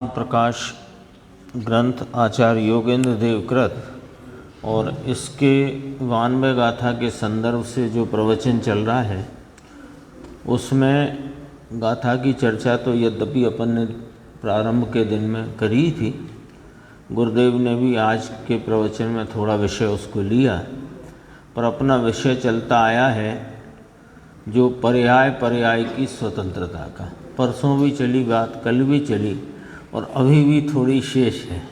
प्रकाश ग्रंथ आचार्य योगेंद्र देव कृत और इसके 92 गाथा के संदर्भ से जो प्रवचन चल रहा है उसमें गाथा की चर्चा तो यद्यपि अपन ने प्रारंभ के दिन में करी थी, गुरुदेव ने भी आज के प्रवचन में थोड़ा विषय उसको लिया, पर अपना विषय चलता आया है जो पर्याय की स्वतंत्रता का। परसों भी चली बात, कल भी चली और अभी भी थोड़ी शेष है।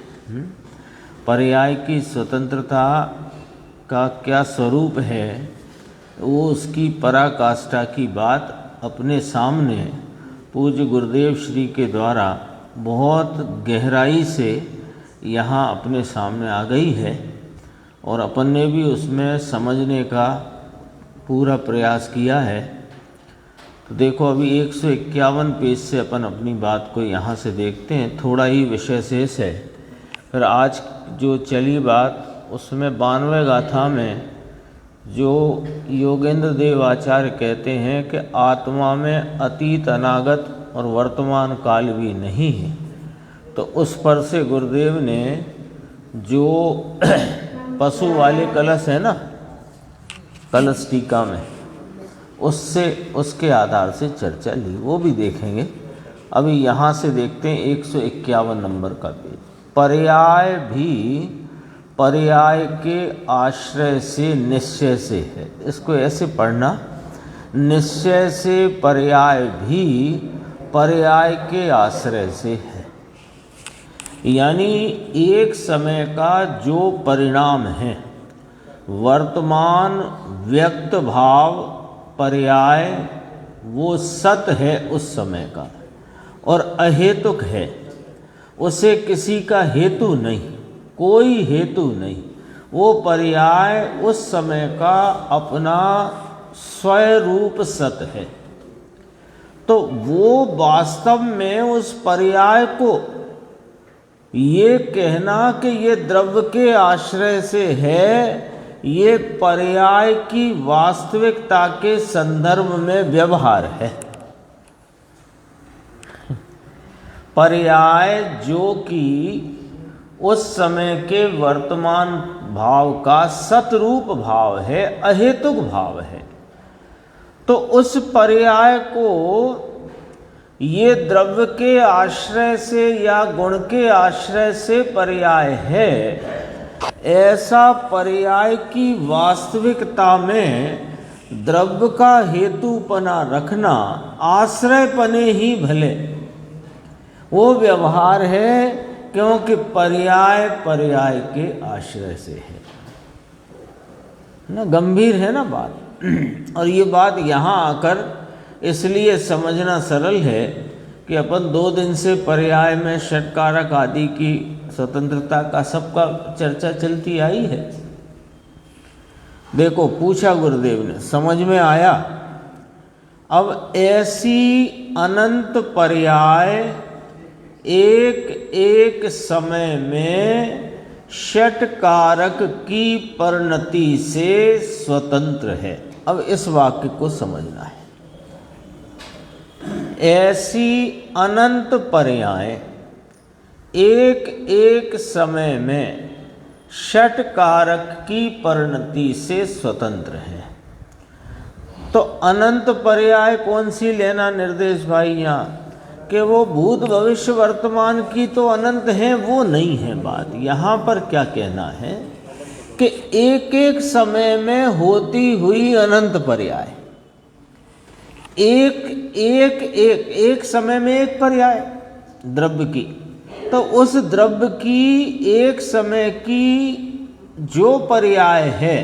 पर्याय की स्वतंत्रता का क्या स्वरूप है, वो उसकी पराकाष्ठा की बात अपने सामने पूज्य गुरुदेव श्री के द्वारा बहुत गहराई से यहाँ अपने सामने आ गई है और अपन ने भी उसमें समझने का पूरा प्रयास किया है। तो देखो अभी 151 पेज से अपन अपनी बात को यहाँ से देखते हैं, थोड़ा ही विषय शेष है। फिर आज जो चली बात उसमें 92 गाथा में जो योगेंद्र देव आचार्य कहते हैं कि आत्मा में अतीत अनागत और वर्तमान काल भी नहीं है, तो उस पर से गुरुदेव ने जो पशु वाले कलश है ना, कलश टीका में, उससे उसके आधार से चर्चा ली, वो भी देखेंगे। अभी यहाँ से देखते हैं 151 नंबर का पेज। पर्याय भी पर्याय के आश्रय से निश्चय से है, इसको ऐसे पढ़ना, निश्चय से पर्याय भी पर्याय के आश्रय से है। यानी एक समय का जो परिणाम है, वर्तमान व्यक्त भाव पर्याय वो सत है उस समय का और अहेतुक है, उसे किसी का हेतु नहीं, कोई हेतु नहीं, वो पर्याय उस समय का अपना स्वरूप सत है। तो वो वास्तव में उस पर्याय को ये कहना कि ये द्रव्य के आश्रय से है, ये पर्याय की वास्तविकता के संदर्भ में व्यवहार है। पर्याय जो कि उस समय के वर्तमान भाव का सतरूप भाव है, अहेतुक भाव है, तो उस पर्याय को ये द्रव्य के आश्रय से या गुण के आश्रय से पर्याय है, ऐसा पर्याय की वास्तविकता में द्रव्य का हेतुपना रखना आश्रयपने ही भले वो व्यवहार है, क्योंकि पर्याय पर्याय के आश्रय से है ना। गंभीर है ना बात। और ये बात यहाँ आकर इसलिए समझना सरल है कि अपन 2 दिन से पर्याय में षटकारक आदि की स्वतंत्रता का सबका चर्चा चलती आई है। देखो पूछा गुरुदेव ने, समझ में आया। अब ऐसी अनंत पर्याय एक एक समय में षटकारक की परिणति से स्वतंत्र है। अब इस वाक्य को समझना है। ऐसी अनंत पर्याय एक एक समय में षटकारक की परिणति से स्वतंत्र है। तो अनंत पर्याय कौन सी लेना निर्देश भाई यहाँ, कि वो भूत भविष्य वर्तमान की तो अनंत है, वो नहीं है बात। यहाँ पर क्या कहना है कि एक एक समय में होती हुई अनंत पर्याय, एक समय में एक पर्याय द्रव्य की, तो उस द्रव्य की एक समय की जो पर्याय है,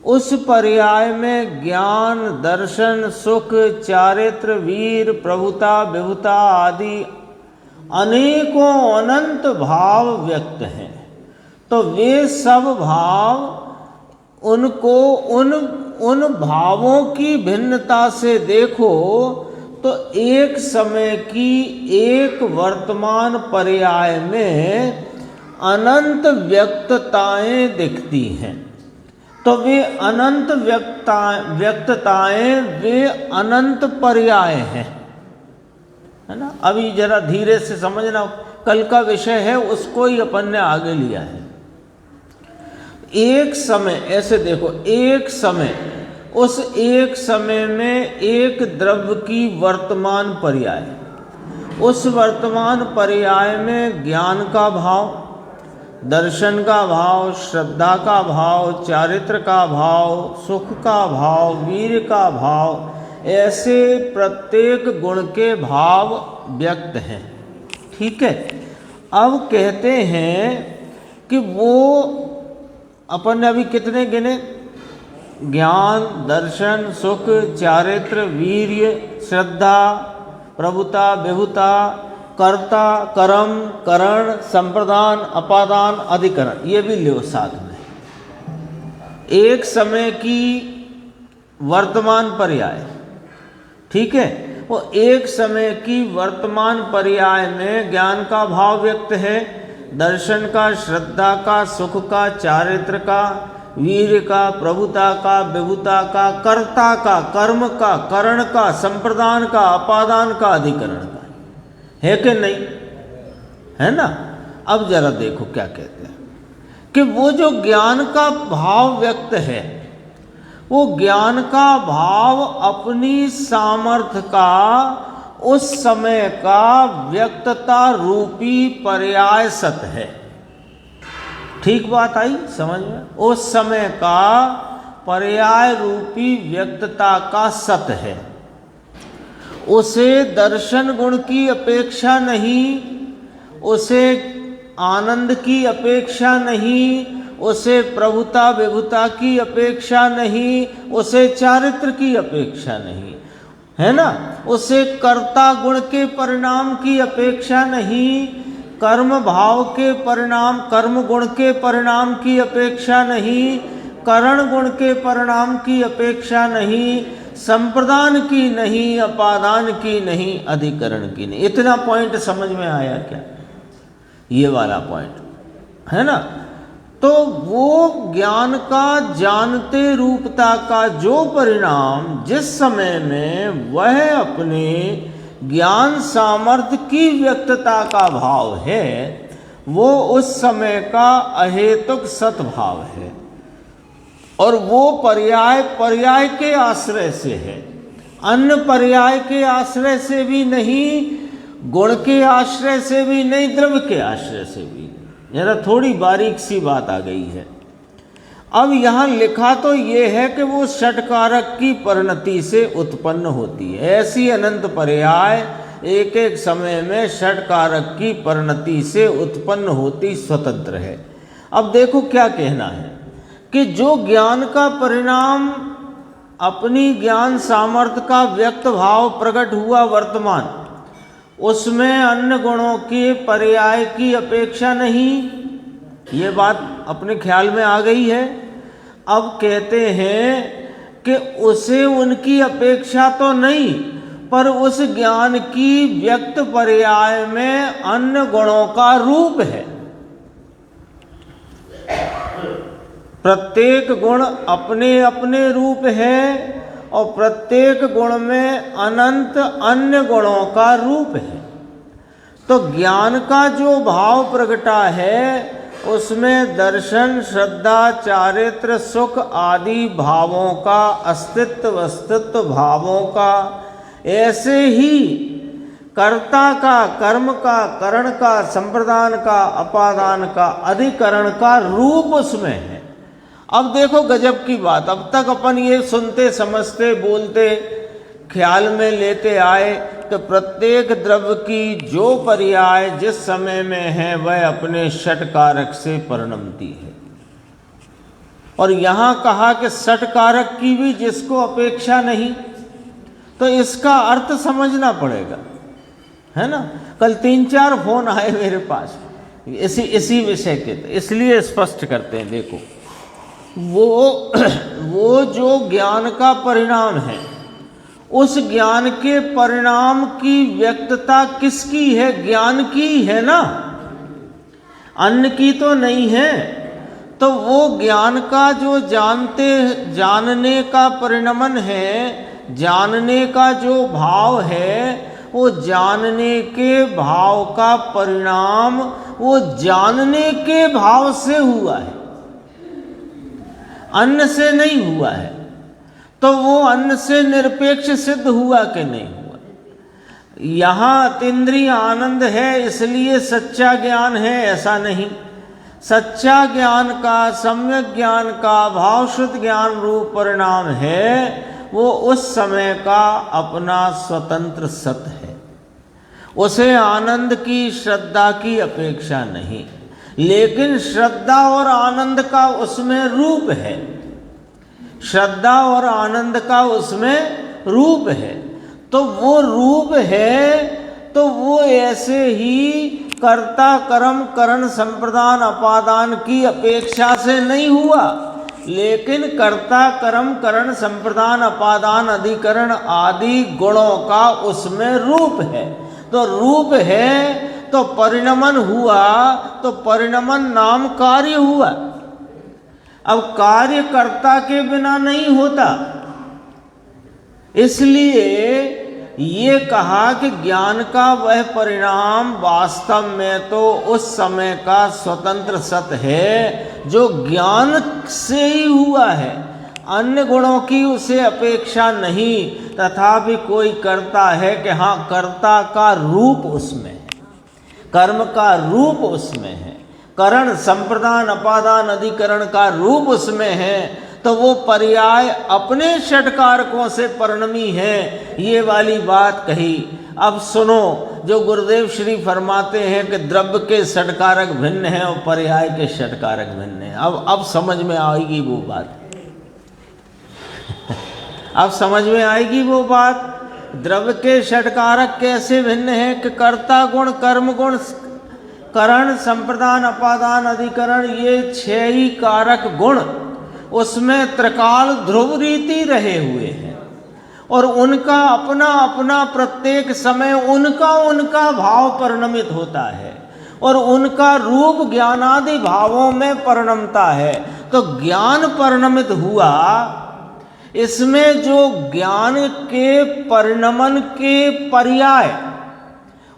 उस पर्याय में ज्ञान, दर्शन, सुख, चारित्र, वीर, प्रभुता, विभुता आदि अनेकों अनंत भाव व्यक्त हैं। तो वे सब भाव, उनको उन भावों की भिन्नता से देखो तो एक समय की एक वर्तमान पर्याय में अनंत व्यक्तताएं दिखती हैं। तो वे अनंत व्यक्तताएं वे अनंत पर्याय हैं, है ना। अभी जरा धीरे से समझना, कल का विषय है उसको ही अपन ने आगे लिया है। एक समय, ऐसे देखो, एक समय, उस एक समय में एक द्रव्य की वर्तमान पर्याय, उस वर्तमान पर्याय में ज्ञान का भाव, दर्शन का भाव, श्रद्धा का भाव, चारित्र का भाव, सुख का भाव, वीर का भाव, ऐसे प्रत्येक गुण के भाव व्यक्त हैं। ठीक है। अब कहते हैं कि वो अपन ने अभी कितने गिने? ज्ञान, दर्शन, सुख, चारित्र, वीर्य, श्रद्धा, प्रभुता, विभुता, कर्ता, कर्म, करण, संप्रदान, अपादान, अधिकरण, ये भी लियो साथ में। एक समय की वर्तमान पर्याय, ठीक है, वो एक समय की वर्तमान पर्याय में ज्ञान का भाव व्यक्त है, दर्शन का, श्रद्धा का, सुख का, चारित्र का, वीर का, प्रभुता का, विभुता का, कर्ता का, कर्म का, करण का, संप्रदान का, अपादान का, अधिकरण का, है कि नहीं? है ना। अब जरा देखो क्या कहते हैं कि वो जो ज्ञान का भाव व्यक्त है, वो ज्ञान का भाव अपनी सामर्थ्य का उस समय का व्यक्तता रूपी पर्याय सत है। ठीक बात आई समझ में? उस समय का पर्याय रूपी व्यक्तता का सत है। उसे दर्शन गुण की अपेक्षा नहीं, उसे आनंद की अपेक्षा नहीं, उसे प्रभुता विभुता की अपेक्षा नहीं, उसे चारित्र की अपेक्षा नहीं, है ना, उसे कर्ता गुण के परिणाम की अपेक्षा नहीं, कर्म भाव के परिणाम, कर्म गुण के परिणाम की अपेक्षा नहीं, करण गुण के परिणाम की अपेक्षा नहीं, संप्रदान की नहीं, अपादान की नहीं, अधिकरण की नहीं। इतना पॉइंट समझ में आया क्या? ये वाला पॉइंट है ना। तो वो ज्ञान का जानते रूपता का जो परिणाम जिस समय में वह अपने ज्ञान सामर्थ्य की व्यक्तता का भाव है, वो उस समय का अहेतुक सद्भाव है, और वो पर्याय पर्याय के आश्रय से है, अन्य पर्याय के आश्रय से भी नहीं, गुण के आश्रय से भी नहीं, द्रव्य के आश्रय से भी। जरा थोड़ी बारीक सी बात आ गई है। अब यहाँ लिखा तो ये है कि वो षटकारक की परिणति से उत्पन्न होती है। ऐसी अनंत पर्याय एक एक समय में षटकारक की परिणति से उत्पन्न होती स्वतंत्र है। अब देखो क्या कहना है कि जो ज्ञान का परिणाम अपनी ज्ञान सामर्थ्य का व्यक्त भाव प्रकट हुआ वर्तमान, उसमें अन्य गुणों के पर्याय की अपेक्षा नहीं, ये बात अपने ख्याल में आ गई है। अब कहते हैं कि उसे उनकी अपेक्षा तो नहीं, पर उस ज्ञान की व्यक्त पर्याय में अन्य गुणों का रूप है। प्रत्येक गुण अपने अपने रूप है और प्रत्येक गुण में अनंत अन्य गुणों का रूप है। तो ज्ञान का जो भाव प्रगटा है उसमें दर्शन, श्रद्धा, चारित्र, सुख आदि भावों का अस्तित्व अस्तित्व भावों का, ऐसे ही कर्ता का, कर्म का, करण का, संप्रदान का, अपादान का, अधिकरण का रूप उसमें है। अब देखो गजब की बात, अब तक अपन ये सुनते समझते बोलते ख्याल में लेते आए कि प्रत्येक द्रव्य की जो पर्याय जिस समय में है वह अपने षटकारक से परिणमती है, और यहाँ कहा कि षटकारक की भी जिसको अपेक्षा नहीं, तो इसका अर्थ समझना पड़ेगा, है ना। कल 3-4 फोन आए मेरे पास इसी विषय के, तो इसलिए स्पष्ट करते हैं। देखो वो जो ज्ञान का परिणाम है, उस ज्ञान के परिणाम की व्यक्तता किसकी है? ज्ञान की है ना, अन्य की तो नहीं है। तो वो ज्ञान का जो जानने का परिणमन है, जानने का जो भाव है, वो जानने के भाव का परिणाम वो जानने के भाव से हुआ है, अन्न से नहीं हुआ है। तो वो अन्न से निरपेक्ष सिद्ध हुआ कि नहीं हुआ? यहाँ अतीन्द्रिय आनंद है इसलिए सच्चा ज्ञान है, ऐसा नहीं। सच्चा ज्ञान का, सम्यक ज्ञान का भावशुद्ध ज्ञान रूप परिणाम है वो उस समय का अपना स्वतंत्र सत है। उसे आनंद की, श्रद्धा की अपेक्षा नहीं, लेकिन श्रद्धा और आनंद का उसमें रूप है। श्रद्धा और आनंद का उसमें रूप है। तो वो रूप है तो वो ऐसे ही कर्ता कर्म करण संप्रदान अपादान की अपेक्षा से नहीं हुआ, लेकिन कर्ता कर्म करण संप्रदान अपादान अधिकरण आदि गुणों का उसमें रूप है। तो रूप है तो परिणमन हुआ, तो परिणमन नाम कार्य हुआ। अब कार्य कर्ता के बिना नहीं होता, इसलिए ये कहा कि ज्ञान का वह परिणाम वास्तव में तो उस समय का स्वतंत्र सत है जो ज्ञान से ही हुआ है, अन्य गुणों की उसे अपेक्षा नहीं। तथापि कोई करता है कि हाँ, कर्ता का रूप उसमें है, कर्म का रूप उसमें है, करण संप्रदान अपादान अधिकरण का रूप उसमें है, तो वो पर्याय अपने षटकारकों से परिणमी है। ये वाली बात कही। अब सुनो, जो गुरुदेव श्री फरमाते हैं कि द्रव्य के षटकारक भिन्न हैं और पर्याय के षटकारक भिन्न हैं। अब समझ में आएगी वो बात। अब समझ में आएगी वो बात। द्रव्य के षटकारक कैसे भिन्न हैं कि कर्ता गुण, कर्म गुण, करण संप्रदान अपादान अधिकरण, ये 6 ही कारक गुण उसमें त्रिकाल ध्रुव रीति रहे हुए हैं और उनका अपना अपना प्रत्येक समय उनका उनका भाव परिणमित होता है और उनका रूप ज्ञानादि भावों में परिणमता है। तो ज्ञान परिणमित हुआ, इसमें जो ज्ञान के परिणमन के पर्याय,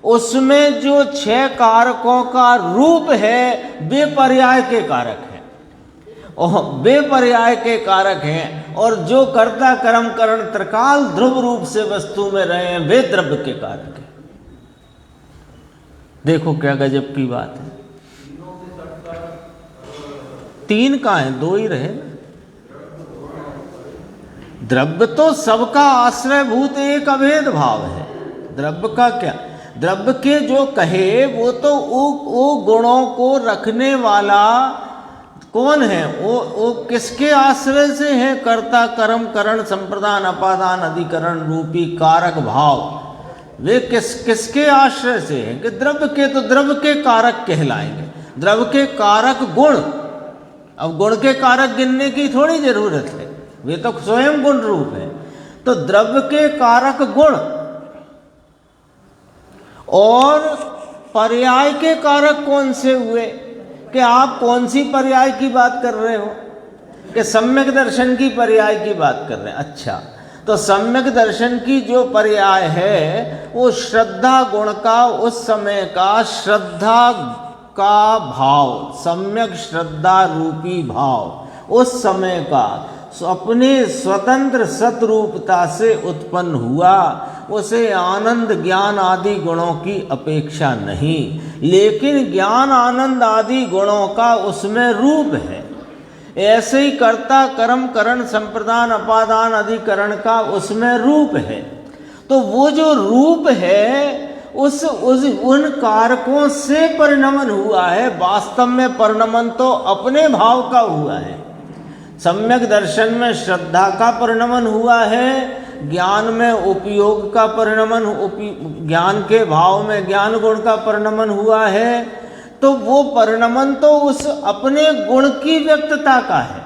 उसमें जो 6 कारकों का रूप है वे पर्याय के कारक हैं और वे पर्याय के कारक हैं, और जो कर्ता कर्म करण त्रिकाल ध्रुव रूप से वस्तु में रहे हैं वे द्रव्य के कारक हैं। देखो क्या गजब की बात है। 3 का है, 2 ही रहे। द्रव्य तो सबका आश्रयभूत एक अभेद भाव है। द्रव्य का क्या, द्रव्य के जो कहे वो तो वो गुणों को रखने वाला कौन है, वो किसके आश्रय से है? कर्ता कर्म करण संप्रदान अपादान अधिकरण रूपी कारक भाव, वे किसके आश्रय से है? कि द्रव्य के। तो द्रव्य के कारक कहलाएंगे, द्रव्य के कारक गुण। अब गुण के कारक गिनने की थोड़ी जरूरत है, वे तो स्वयं गुण रूप है। तो द्रव्य के कारक गुण और पर्याय के कारक कौन से हुए? कि आप कौन सी पर्याय की बात कर रहे हो? कि सम्यक दर्शन की पर्याय की बात कर रहे हैं। अच्छा, तो सम्यक दर्शन की जो पर्याय है वो श्रद्धा गुण का, उस समय का श्रद्धा का भाव, सम्यक श्रद्धा रूपी भाव उस समय का अपने स्वतंत्र सतरूपता से उत्पन्न हुआ। उसे आनंद ज्ञान आदि गुणों की अपेक्षा नहीं, लेकिन ज्ञान आनंद आदि गुणों का उसमें रूप है। ऐसे ही कर्ता कर्म करण संप्रदान अपादान अधिकरण का उसमें रूप है। तो वो जो रूप है उन कारकों से परिणमन हुआ है। वास्तव में परिणमन तो अपने भाव का हुआ है। सम्यक दर्शन में श्रद्धा का परिणमन हुआ है, ज्ञान में उपयोग का परिणमन, ज्ञान के भाव में ज्ञान गुण का परिणमन हुआ है। तो वो परिणमन तो उस अपने गुण की व्यक्तता का है,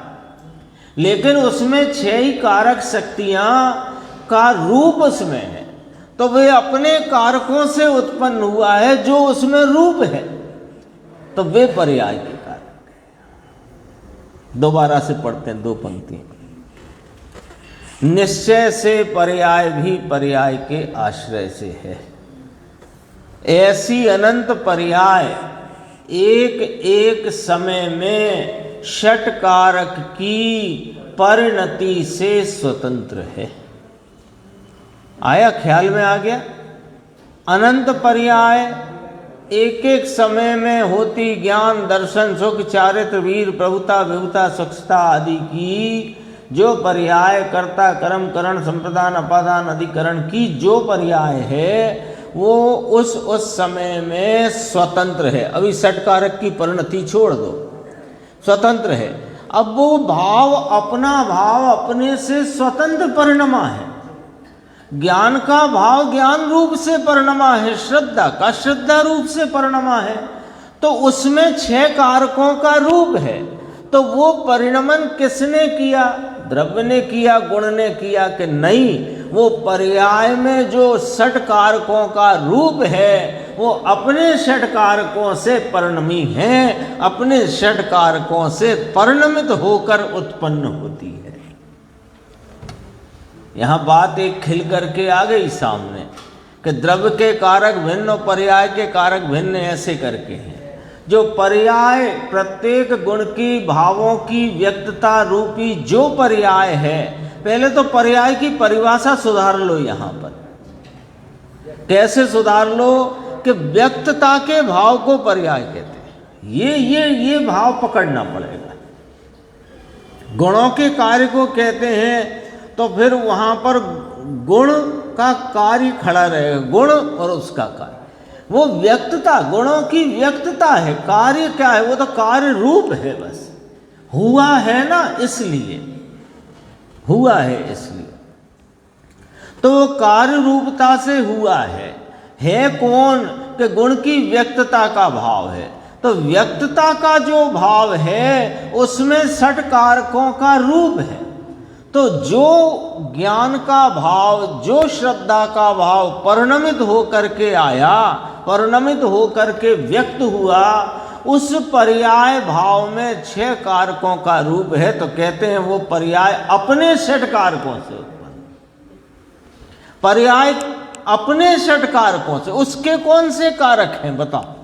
लेकिन उसमें 6 ही कारक शक्तियां का रूप उसमें है। तो वे अपने कारकों से उत्पन्न हुआ है जो उसमें रूप है, तो वे पर्याय के कारक। दोबारा से पढ़ते हैं 2 पंक्ति। निश्चय से पर्याय भी पर्याय के आश्रय से है। ऐसी अनंत पर्याय एक एक समय में षट कारक की परिणति से स्वतंत्र है। आया, ख्याल में आ गया? अनंत पर्याय एक एक समय में होती ज्ञान, दर्शन, सुख, चारित्र, वीर, प्रभुता, विभुता, स्वच्छता आदि की जो पर्याय कर्ता, कर्म, करण, संप्रदान, अपादान, अधिकरण की जो पर्याय है वो उस समय में स्वतंत्र है। अभी षटकारक की परिणति छोड़ दो, स्वतंत्र है। अब वो भाव, अपना भाव अपने से स्वतंत्र परिणमा है। ज्ञान का भाव ज्ञान रूप से परिणमा है, श्रद्धा का श्रद्धा रूप से परिणमा है। तो उसमें 6 कारकों का रूप है। तो वो परिणमन किसने किया? द्रव्य ने किया, गुण ने किया कि नहीं? वो पर्याय में जो षट कारकों का रूप है वो अपने षट कारकों से परिणमी है, अपने षट कारकों से परिणमित होकर उत्पन्न होती है। यहां बात एक खिल करके आ गई सामने कि द्रव्य के कारक भिन्न और पर्याय के कारक भिन्न ऐसे करके हैं। जो पर्याय प्रत्येक गुण की, भावों की व्यक्तता रूपी जो पर्याय है, पहले तो पर्याय की परिभाषा सुधार लो। यहां पर कैसे सुधार लो कि व्यक्तता के भाव को पर्याय कहते हैं। ये भाव पकड़ना पड़ेगा। गुणों के कार्य को कहते हैं तो फिर वहां पर गुण का कार्य खड़ा रहेगा, गुण और उसका कार्य। वो व्यक्तता, गुणों की व्यक्तता है। कार्य क्या है? वो तो कार्य रूप है, बस हुआ है ना, इसलिए हुआ है, इसलिए तो वो कार्य रूपता से हुआ है कौन? कि गुण की व्यक्तता का भाव है। तो व्यक्तता का जो भाव है उसमें षट कारकों का रूप है। तो जो ज्ञान का भाव, जो श्रद्धा का भाव परिणमित होकर के आया, परिणमित होकर के व्यक्त हुआ, उस पर्याय भाव में 6 कारकों का रूप है। तो कहते हैं वो पर्याय अपने षट कारकों से उत्पन्न। पर्याय अपने षट कारकों से। उसके कौन से कारक हैं बताओ?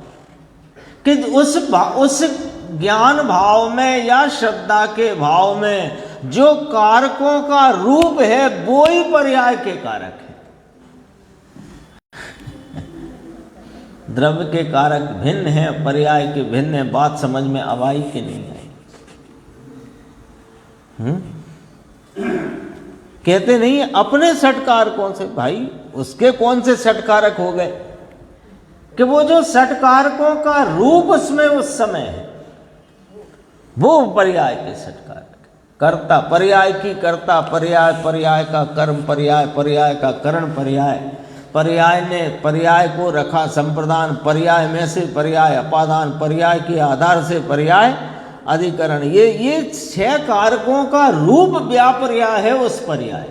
कि उस ज्ञान भाव में या श्रद्धा के भाव में जो कारकों का रूप है वो ही पर्याय के कारक है। द्रव्य के कारक भिन्न है, पर्याय के भिन्न है। बात समझ में आई कि नहीं आई? कहते नहीं अपने षट कारकों से। भाई उसके कौन से षट कारक हो गए? कि वो जो षट कारकों का रूप उसमें उस समय है वो पर्याय के षट कारक। कर्ता, पर्याय की कर्ता, पर्याय, पर्याय का कर्म, पर्याय, पर्याय का करण, पर्याय, पर्याय ने पर्याय को रखा संप्रदान, पर्याय में से पर्याय अपादान, पर्याय के आधार से पर्याय अधिकरण। ये 6 कारकों का रूप व्यापर्याय है उस पर्याय।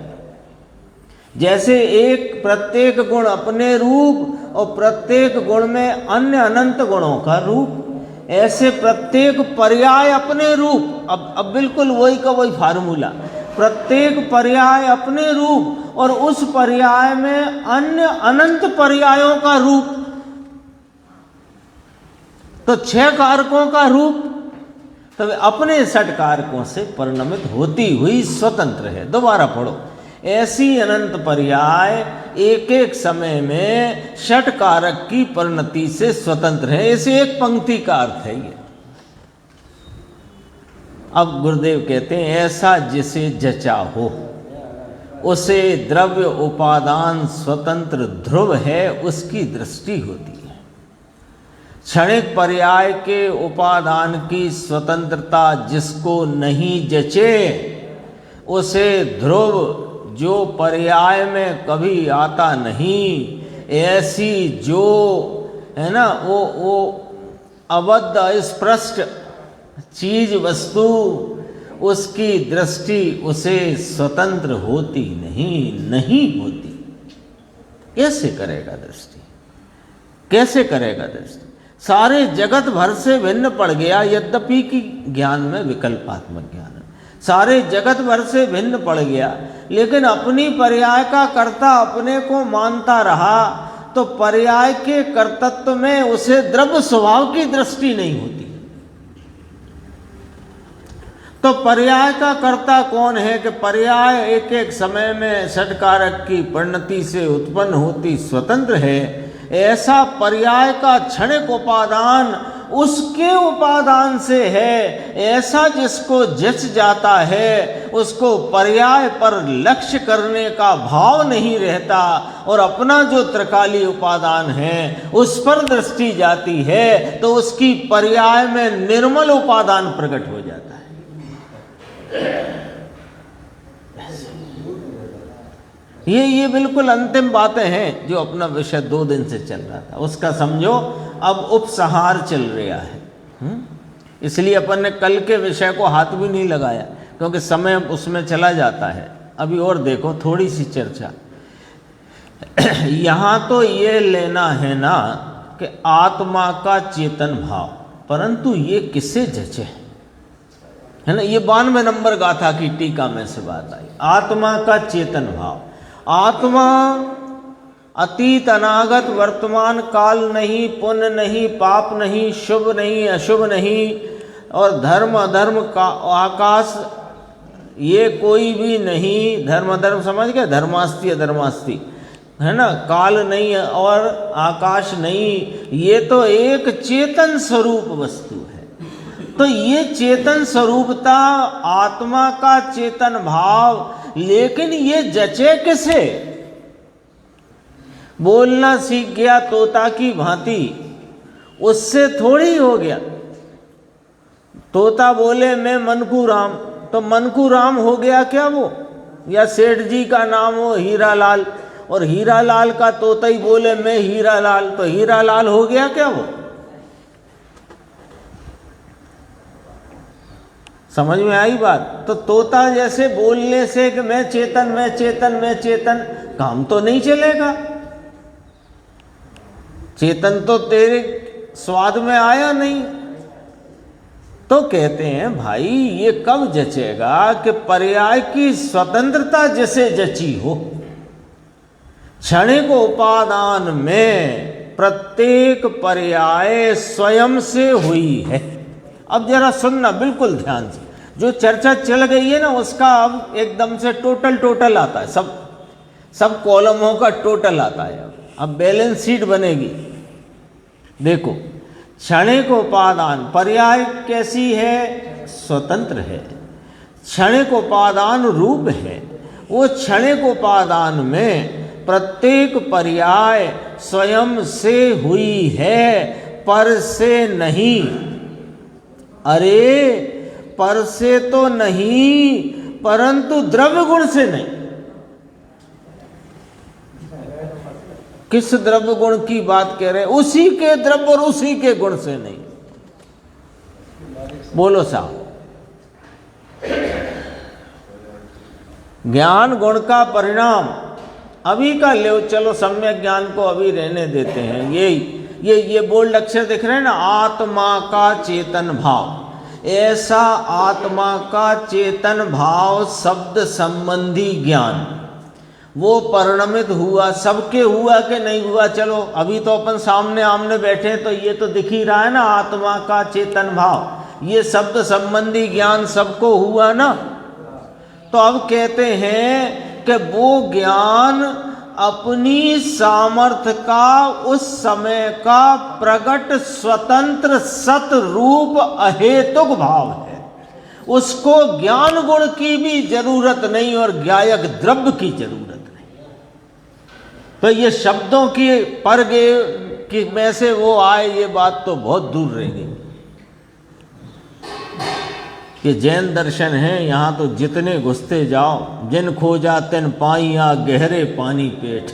जैसे एक प्रत्येक गुण अपने रूप और प्रत्येक गुण में अन्य अनंत गुणों का रूप, ऐसे प्रत्येक पर्याय अपने रूप। अब बिल्कुल वही का वही फार्मूला। प्रत्येक पर्याय अपने रूप और उस पर्याय में अन्य अनंत पर्यायों का रूप। तो 6 कारकों का रूप तब अपने षट कारकों से परिणमित होती हुई स्वतंत्र है। दोबारा पढ़ो। ऐसी अनंत पर्याय एक एक समय में षट कारक की परिणति से स्वतंत्र है। ऐसे एक पंक्ति का अर्थ है ये। अब गुरुदेव कहते हैं ऐसा जिसे जचा हो उसे द्रव्य उपादान स्वतंत्र ध्रुव है, उसकी दृष्टि होती है। क्षणिक पर्याय के उपादान की स्वतंत्रता जिसको नहीं जचे उसे ध्रुव, जो पर्याय में कभी आता नहीं, ऐसी जो है ना वो अबद्ध अस्पष्ट चीज वस्तु, उसकी दृष्टि उसे स्वतंत्र होती नहीं होती। कैसे करेगा दृष्टि? कैसे करेगा दृष्टि? सारे जगत भर से भिन्न पड़ गया, यद्यपि कि ज्ञान में विकल्पात्मक ज्ञान है। सारे जगत भर से भिन्न पड़ गया, लेकिन अपनी पर्याय का कर्ता अपने को मानता रहा। तो तो पर्याय के कर्तृत्व में उसे द्रव्य स्वभाव की दृष्टि नहीं होती। तो पर्याय का कर्ता कौन है कि पर्याय एक एक समय में षटकारक की परिणति से उत्पन्न होती स्वतंत्र है। ऐसा पर्याय का क्षणिक उपादान उसके उपादान से है। ऐसा जिसको जच जाता है उसको पर्याय पर लक्ष्य करने का भाव नहीं रहता और अपना जो त्रिकाली उपादान है उस पर दृष्टि जाती है तो उसकी पर्याय में निर्मल उपादान प्रकट हो जाता है। ये बिल्कुल अंतिम बातें हैं जो अपना विषय 2 दिन से चल रहा था उसका समझो अब उपसंहार चल रहा है। इसलिए अपन ने कल के विषय को हाथ भी नहीं लगाया क्योंकि समय उसमें चला जाता है। अभी और देखो थोड़ी सी चर्चा। यहाँ तो ये लेना है ना कि आत्मा का चेतन भाव, परंतु ये किससे जचे है ना। ये 92 नंबर गाथा की टीका में से बात आई। आत्मा का चेतन भाव, आत्मा अतीत अनागत वर्तमान काल नहीं, पुण्य नहीं, पाप नहीं, शुभ नहीं, अशुभ नहीं और धर्म अधर्म का आकाश ये कोई भी नहीं। धर्म अधर्म समझ गए, धर्मास्ति अधर्मास्ति है ना। काल नहीं और आकाश नहीं, ये तो एक चेतन स्वरूप वस्तु है। तो ये चेतन स्वरूपता आत्मा का चेतन भाव, लेकिन ये जचे किसे। बोलना सीख गया तोता की भांति, उससे थोड़ी हो गया। तोता बोले मैं मनकू राम, तो मनकू राम हो गया क्या वो, या सेठ जी का नाम हो हीरा लाल और हीरा लाल का तोता ही बोले मैं हीरा लाल, तो हीरा लाल हो गया क्या वो। समझ में आई बात। तो तोता जैसे बोलने से कि मैं चेतन मैं चेतन मैं चेतन, काम तो नहीं चलेगा। चेतन तो तेरे स्वाद में आया नहीं। तो कहते हैं भाई ये कब जचेगा कि पर्याय की स्वतंत्रता जैसे जची हो। क्षणिक उपादान में प्रत्येक पर्याय स्वयं से हुई है। अब जरा सुनना बिल्कुल ध्यान से, जो चर्चा चल गई है ना उसका अब एकदम से टोटल आता है, सब कॉलमों का टोटल आता है। अब बैलेंस शीट बनेगी। देखो क्षणिक उपादान, पर्याय कैसी है, स्वतंत्र है, क्षणिक उपादान रूप है। वो क्षणिक उपादान में प्रत्येक पर्याय स्वयं से हुई है, पर से नहीं। अरे पर से तो नहीं, परंतु द्रव्य गुण से नहीं। किस द्रव्य गुण की बात कह रहे हैं, उसी के द्रव्य और उसी के गुण से नहीं। बोलो साहब। ज्ञान गुण का परिणाम अभी का ले चलो, सम्यक ज्ञान को अभी रहने देते हैं। ये बोल्ड अक्षर दिख रहे हैं ना, आत्मा का चेतन भाव। ऐसा आत्मा का चेतन भाव शब्द संबंधी ज्ञान वो परिणमित हुआ, सबके हुआ कि नहीं हुआ। चलो अभी तो अपन सामने आमने बैठे तो ये तो दिख ही रहा है ना, आत्मा का चेतन भाव, ये शब्द संबंधी ज्ञान सबको हुआ ना। तो अब कहते हैं कि वो ज्ञान अपनी सामर्थ्य का उस समय का प्रकट स्वतंत्र सत रूप अहेतुक भाव है। उसको ज्ञान गुण की भी जरूरत नहीं और ज्ञायक द्रव्य की जरूरत नहीं। तो ये शब्दों की परगे कि में से वो आए, ये बात तो बहुत दूर रहेगी। कि जैन दर्शन है यहाँ तो जितने घुसते जाओ, जिन खोजा तिन पाइया गहरे पानी पेट,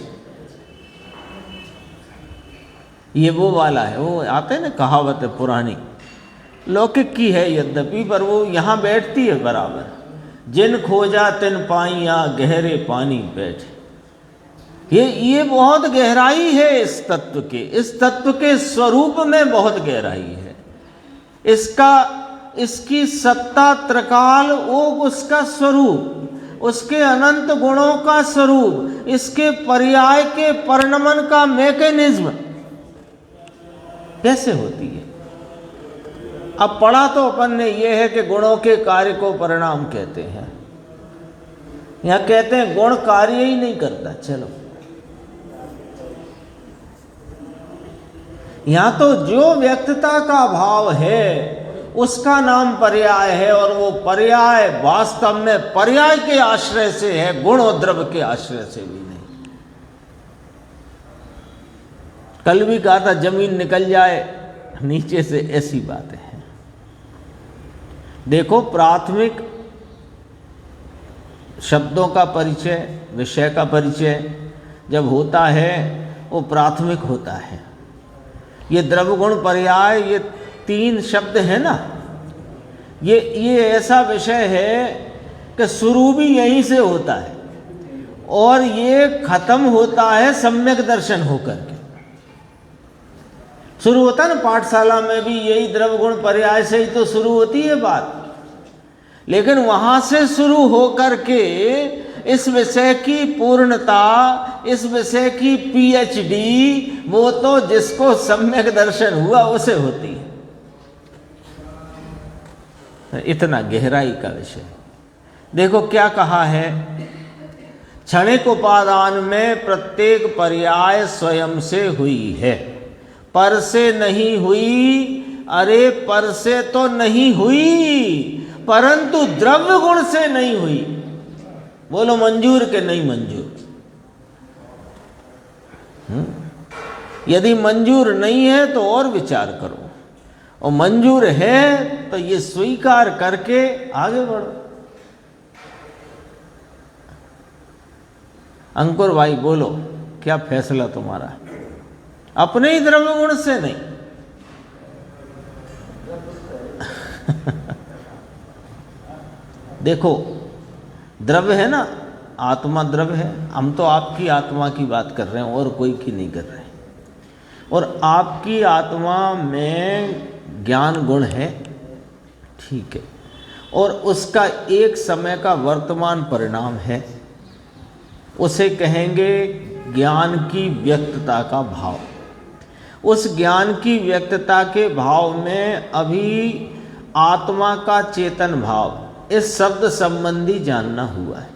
ये वो वाला है। वो आते ना कहावत है पुरानी, लौकिक की है यद्यपि, पर वो यहाँ बैठती है बराबर। जिन खोजा तिन पाइया गहरे पानी पेट, ये बहुत गहराई है इस तत्व के, इस तत्व के स्वरूप में बहुत गहराई है। इसकी सत्ता त्रिकाल वो उसका स्वरूप, उसके अनंत गुणों का स्वरूप, इसके पर्याय के परिणमन का मैकेनिज्म कैसे होती है। अब पढ़ा तो अपन ने ये है कि गुणों के कार्य को परिणाम कहते हैं। यहां कहते हैं गुण कार्य ही नहीं करता। चलो, यहां तो जो व्यक्तता का भाव है उसका नाम पर्याय है, और वो पर्याय वास्तव में पर्याय के आश्रय से है, गुण और द्रव्य के आश्रय से भी नहीं। कल भी कहा था जमीन निकल जाए नीचे से, ऐसी बातें हैं। देखो, प्राथमिक शब्दों का परिचय, विषय का परिचय जब होता है वो प्राथमिक होता है। ये द्रव्य गुण पर्याय, ये 3 शब्द है ना, ये ऐसा विषय है कि शुरू भी यहीं से होता है और ये खत्म होता है सम्यक दर्शन होकर के। शुरू होता है ना पाठशाला में भी, यही द्रव्य गुण पर्याय से ही तो शुरू होती है बात। लेकिन वहां से शुरू होकर के इस विषय की पूर्णता, इस विषय की पीएचडी, वो तो जिसको सम्यक दर्शन हुआ उसे होती है। इतना गहराई का विषय। देखो क्या कहा है, क्षणिक उपादान में प्रत्येक पर्याय स्वयं से हुई है, पर से नहीं हुई। अरे पर से तो नहीं हुई, परंतु द्रव्य गुण से नहीं हुई। बोलो मंजूर के नहीं मंजूर? यदि मंजूर नहीं है तो और विचार करो, और मंजूर है तो ये स्वीकार करके आगे बढ़ो। अंकुर भाई बोलो, क्या फैसला तुम्हारा? अपने ही द्रव्य गुण से नहीं। देखो, द्रव्य है ना, आत्मा द्रव्य है। हम तो आपकी आत्मा की बात कर रहे हैं और कोई की नहीं कर रहे हैं। और आपकी आत्मा में ज्ञान गुण है, ठीक है, और उसका एक समय का वर्तमान परिणाम है, उसे कहेंगे ज्ञान की व्यक्तता का भाव। उस ज्ञान की व्यक्तता के भाव में अभी आत्मा का चेतन भाव, इस शब्द संबंधी जानना हुआ है।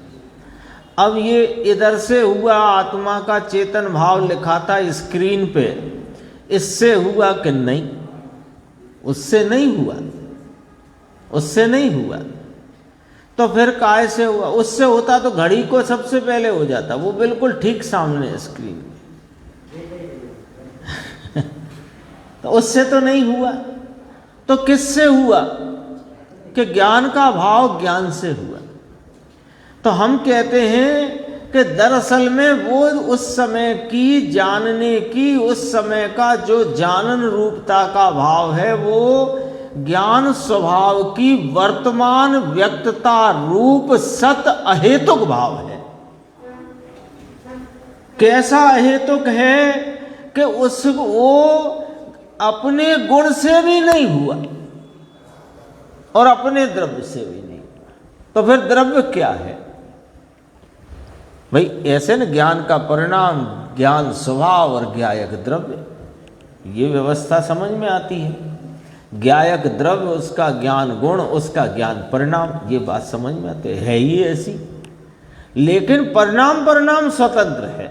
अब ये इधर से हुआ, आत्मा का चेतन भाव लिखा था स्क्रीन पे, इससे हुआ कि नहीं? उससे नहीं हुआ, उससे नहीं हुआ। तो फिर काय से हुआ? उससे होता तो घड़ी को सबसे पहले हो जाता, वो बिल्कुल ठीक सामने स्क्रीन में। तो उससे तो नहीं हुआ, तो किससे हुआ? कि ज्ञान का भाव ज्ञान से हुआ। तो हम कहते हैं कि दरअसल में वो उस समय की जानने की, उस समय का जो जानन रूपता का भाव है, वो ज्ञान स्वभाव की वर्तमान व्यक्तता रूप सत अहेतुक भाव है। कैसा अहेतुक है कि वो अपने गुण से भी नहीं हुआ और अपने द्रव्य से भी नहीं हुआ। तो फिर द्रव्य क्या है भाई? ऐसे न ज्ञान का परिणाम, ज्ञान स्वभाव और ज्ञायक द्रव्य, ये व्यवस्था समझ में आती है। ज्ञायक द्रव्य, उसका ज्ञान गुण, उसका ज्ञान परिणाम, ये बात समझ में आती है ही ऐसी। लेकिन परिणाम स्वतंत्र है।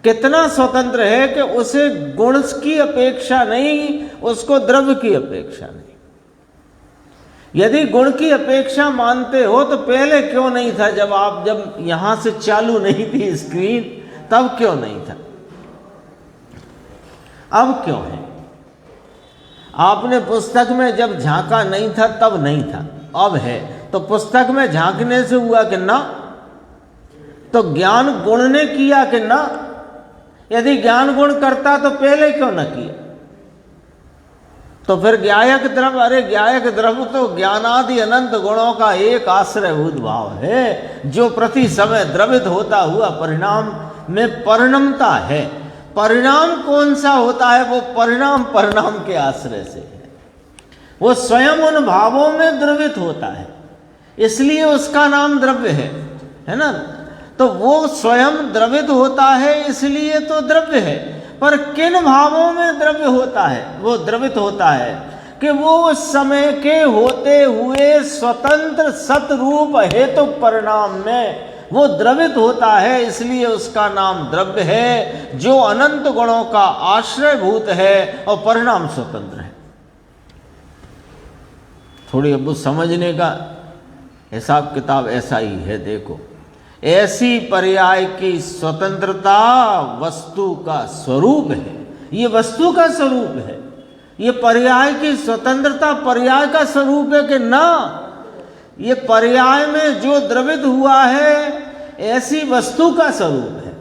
कितना स्वतंत्र है कि उसे गुण की अपेक्षा नहीं, उसको द्रव्य की अपेक्षा नहीं। यदि गुण की अपेक्षा मानते हो तो पहले क्यों नहीं था? जब यहां से चालू नहीं थी स्क्रीन, तब क्यों नहीं था? अब क्यों है? आपने पुस्तक में जब झांका नहीं था तब नहीं था, अब है। तो पुस्तक में झांकने से हुआ कि ना? तो ज्ञान गुण ने किया कि ना? यदि ज्ञान गुण करता तो पहले क्यों न किया? तो फिर ज्ञायक द्रव्य, अरे ज्ञायक द्रव्य तो ज्ञानादि अनंत गुणों का एक आश्रयभूत भाव है, जो प्रति समय द्रवित होता हुआ परिणाम में परिणमता है। परिणाम कौन सा होता है? वो परिणाम के आश्रय से है। वो स्वयं उन भावों में द्रवित होता है। इसलिए उसका नाम द्रव्य है ना। तो वो स्वयं द्रवित होता है इसलिए तो द्रव्य है। पर किन भावों में द्रव्य होता है, वो द्रवित होता है कि वो उस समय के होते हुए स्वतंत्र सतरूप हेतु परिणाम में वो द्रवित होता है, इसलिए उसका नाम द्रव्य है, जो अनंत गुणों का आश्रयभूत है और परिणाम स्वतंत्र है। थोड़ी अब समझने का हिसाब किताब ऐसा ही है। देखो, ऐसी पर्याय की स्वतंत्रता वस्तु का स्वरूप है। ये वस्तु का स्वरूप है। ये पर्याय की स्वतंत्रता पर्याय का स्वरूप है कि ना, ये पर्याय में जो द्रवित हुआ है ऐसी वस्तु का स्वरूप है।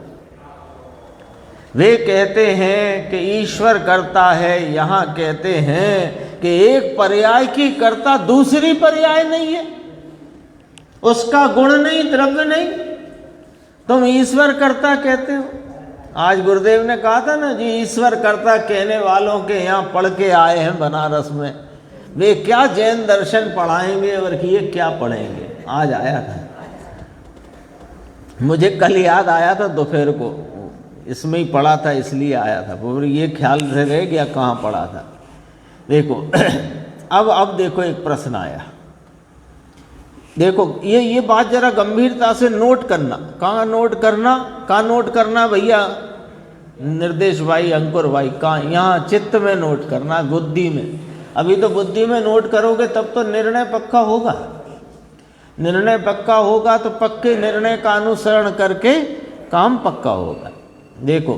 वे कहते हैं कि ईश्वर करता है, यहाँ कहते हैं कि एक पर्याय की कर्ता दूसरी पर्याय नहीं है, उसका गुण नहीं, द्रव्य नहीं, तुम ईश्वर कर्ता कहते हो। आज गुरुदेव ने कहा था ना जी, ईश्वर कर्ता कहने वालों के यहाँ पढ़ के आए हैं बनारस में, वे क्या जैन दर्शन पढ़ाएंगे और ये क्या पढ़ेंगे। आज आया था, मुझे कल याद आया था दोपहर को, इसमें ही पढ़ा था इसलिए आया था, वो ये ख्याल रह गया कहाँ पढ़ा था। देखो अब देखो एक प्रश्न आया, देखो ये बात जरा गंभीरता से नोट करना। कहाँ नोट करना, कहाँ नोट करना भैया निर्देश भाई, अंकुर भाई, कहाँ? यहाँ चित्त में नोट करना, बुद्धि में। अभी तो बुद्धि में नोट करोगे तब तो निर्णय पक्का होगा। निर्णय पक्का होगा तो पक्के निर्णय का अनुसरण करके काम पक्का होगा। देखो,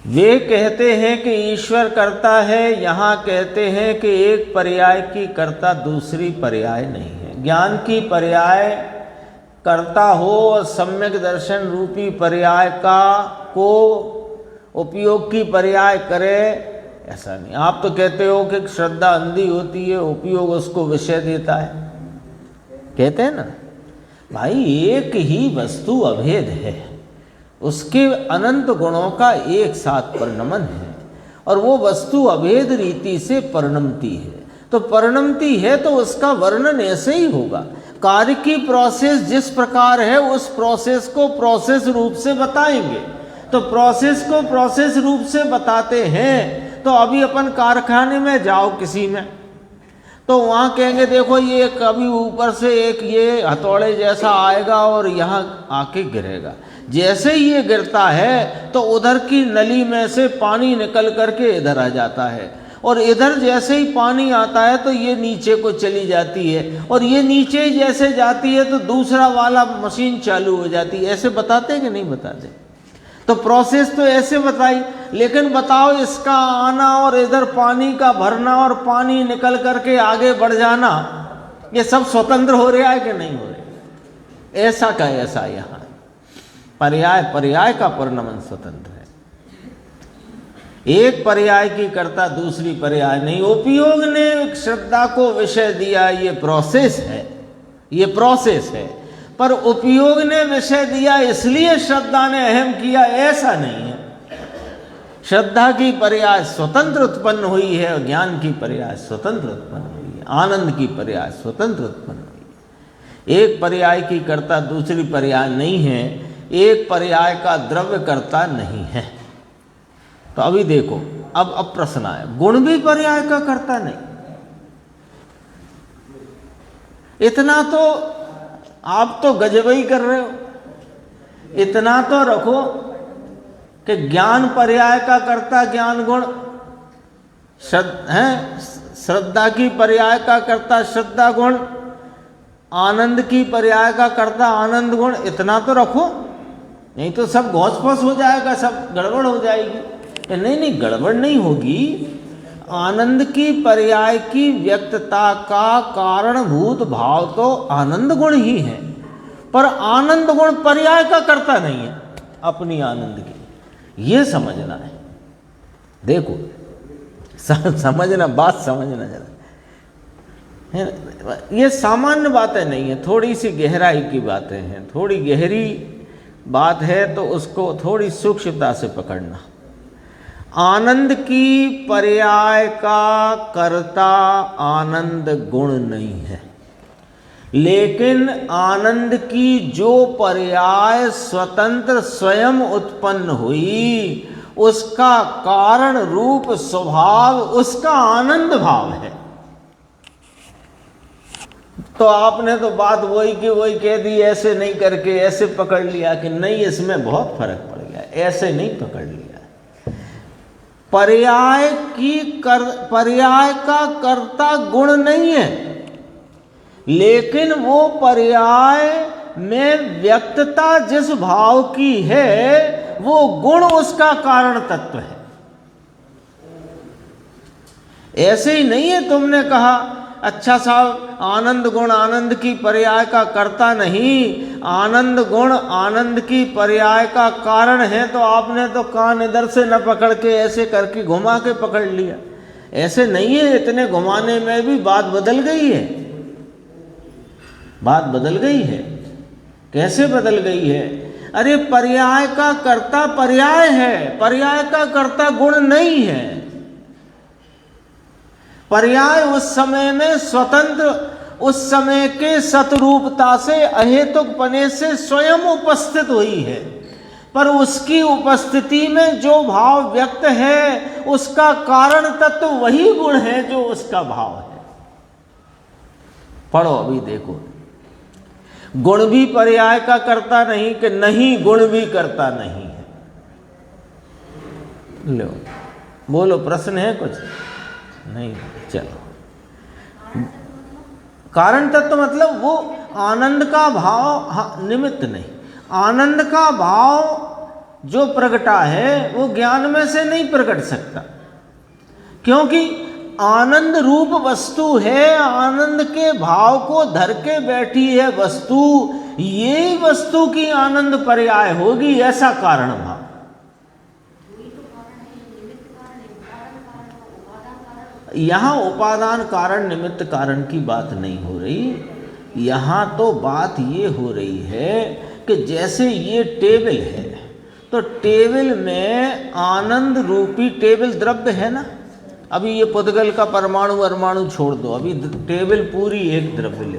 वे कहते हैं कि ईश्वर करता है, यहाँ कहते हैं कि एक पर्याय की कर्ता दूसरी पर्याय नहीं है। ज्ञान की पर्याय करता हो और सम्यक दर्शन रूपी पर्याय का को उपयोग की पर्याय करे, ऐसा नहीं। आप तो कहते हो कि श्रद्धा अंधी होती है, उपयोग उसको विषय देता है, कहते हैं ना भाई। एक ही वस्तु अभेद है, उसके अनंत गुणों का एक साथ परिणमन है और वो वस्तु अभेद रीति से परिणमती है। तो परिणमती है तो उसका वर्णन ऐसे ही होगा। कार्य की प्रोसेस जिस प्रकार है उस प्रोसेस को प्रोसेस रूप से बताएंगे। तो प्रोसेस को प्रोसेस रूप से बताते हैं। तो अभी अपन कारखाने में जाओ किसी में, तो वहाँ कहेंगे देखो ये कभी ऊपर से एक ये हथौड़े जैसा आएगा और यहाँ आके गिरेगा। जैसे ही ये गिरता है तो उधर की नली में से पानी निकल करके इधर आ जाता है, और इधर जैसे ही पानी आता है तो ये नीचे को चली जाती है, और ये नीचे जैसे जाती है तो दूसरा वाला मशीन चालू हो जाती है। ऐसे बताते कि नहीं बताते? तो प्रोसेस तो ऐसे बताई, लेकिन बताओ इसका आना और इधर पानी का भरना और पानी निकल करके आगे बढ़ जाना, ये सब स्वतंत्र हो रहा है कि नहीं हो रहा? ऐसा का ऐसा यहाँ पर्याय का परिणमन स्वतंत्र है। एक पर्याय की कर्ता दूसरी पर्याय नहीं। उपयोग ने श्रद्धा को विषय दिया, ये प्रोसेस है, ये प्रोसेस है। पर उपयोग ने विषय दिया इसलिए श्रद्धा ने अहम किया, ऐसा नहीं है। श्रद्धा की पर्याय स्वतंत्र उत्पन्न हुई है और ज्ञान की पर्याय स्वतंत्र उत्पन्न हुई है, आनंद की पर्याय स्वतंत्र उत्पन्न हुई है। एक पर्याय की कर्ता दूसरी पर्याय नहीं है, एक पर्याय का द्रव्य कर्ता नहीं है। तो अभी देखो, अब प्रश्न आया, गुण भी पर्याय का कर्ता नहीं। इतना तो आप तो गजबई कर रहे हो। इतना तो रखो कि ज्ञान पर्याय का कर्ता ज्ञान गुण, श्रद्धा की पर्याय का कर्ता श्रद्धा गुण, आनंद की पर्याय का कर्ता आनंद गुण। इतना तो रखो, नहीं तो सब घोंस-पोस हो जाएगा, सब गड़बड़ हो जाएगी। नहीं, गड़बड़ नहीं होगी। आनंद की पर्याय की व्यक्तता का कारणभूत भाव तो आनंद गुण ही है, पर आनंद गुण पर्याय का कर्ता नहीं है अपनी आनंद की। ये समझना है। देखो समझना, बात समझना जरा। ये सामान्य बातें नहीं है, थोड़ी सी गहराई की बातें हैं। थोड़ी गहरी बात है तो उसको थोड़ी सूक्ष्मता से पकड़ना। आनंद की पर्याय का कर्ता आनंद गुण नहीं है। लेकिन आनंद की जो पर्याय स्वतंत्र स्वयं उत्पन्न हुई, उसका कारण रूप स्वभाव उसका आनंद भाव है। तो आपने तो बात वही की वही कह दी, ऐसे नहीं करके ऐसे पकड़ लिया कि नहीं इसमें बहुत फर्क पड़ गया, ऐसे नहीं पकड़ लिया। पर्याय का कर्ता गुण नहीं है, लेकिन वो पर्याय में व्यक्तता जिस भाव की है वो गुण उसका कारण तत्व है। ऐसे ही नहीं है तुमने कहा अच्छा साहब आनंद गुण आनंद की पर्याय का कर्ता नहीं, आनंद गुण आनंद की पर्याय का कारण है, तो आपने तो कान इधर से न पकड़ के ऐसे करके घुमा के पकड़ लिया। ऐसे नहीं है, इतने घुमाने में भी बात बदल गई है, बात बदल गई है। कैसे बदल गई है? अरे पर्याय का कर्ता पर्याय है, पर्याय का कर्ता गुण नहीं है। पर्याय उस समय में स्वतंत्र, उस समय के सतरूपता से अहेतुकपने से स्वयं उपस्थित हुई है, पर उसकी उपस्थिति में जो भाव व्यक्त है उसका कारण तत्व वही गुण है जो उसका भाव है। पढ़ो अभी देखो, गुण भी पर्याय का कर्ता नहीं कि नहीं गुण भी कर्ता नहीं है। लो बोलो, प्रश्न है कुछ? नहीं, चलो। कारण तत्व मतलब वो आनंद का भाव निमित्त नहीं, आनंद का भाव जो प्रगटा है वो ज्ञान में से नहीं प्रकट सकता, क्योंकि आनंद रूप वस्तु है, आनंद के भाव को धर के बैठी है वस्तु, ये वस्तु की आनंद पर्याय होगी, ऐसा कारण भाव। यहाँ उपादान कारण निमित्त कारण की बात नहीं हो रही, यहाँ तो बात ये हो रही है कि जैसे ये टेबल है, तो टेबल में आनंद रूपी, टेबल द्रव्य है ना, अभी ये पुद्गल का परमाणु परमाणु छोड़ दो, अभी टेबल पूरी एक द्रव्य ले,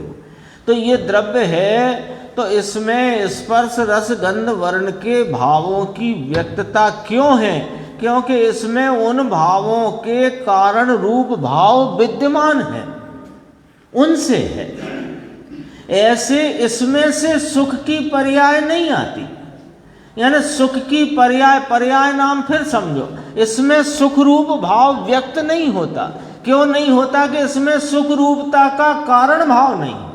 तो ये द्रव्य है, तो इसमें स्पर्श रस गंध वर्ण के भावों की व्यक्तता क्यों है? क्योंकि इसमें उन भावों के कारण रूप भाव विद्यमान है, उनसे है। ऐसे इसमें से सुख की पर्याय नहीं आती, यानी सुख की पर्याय, पर्याय नाम फिर समझो, इसमें सुख रूप भाव व्यक्त नहीं होता। क्यों नहीं होता? कि इसमें सुख रूपता का कारण भाव नहीं है।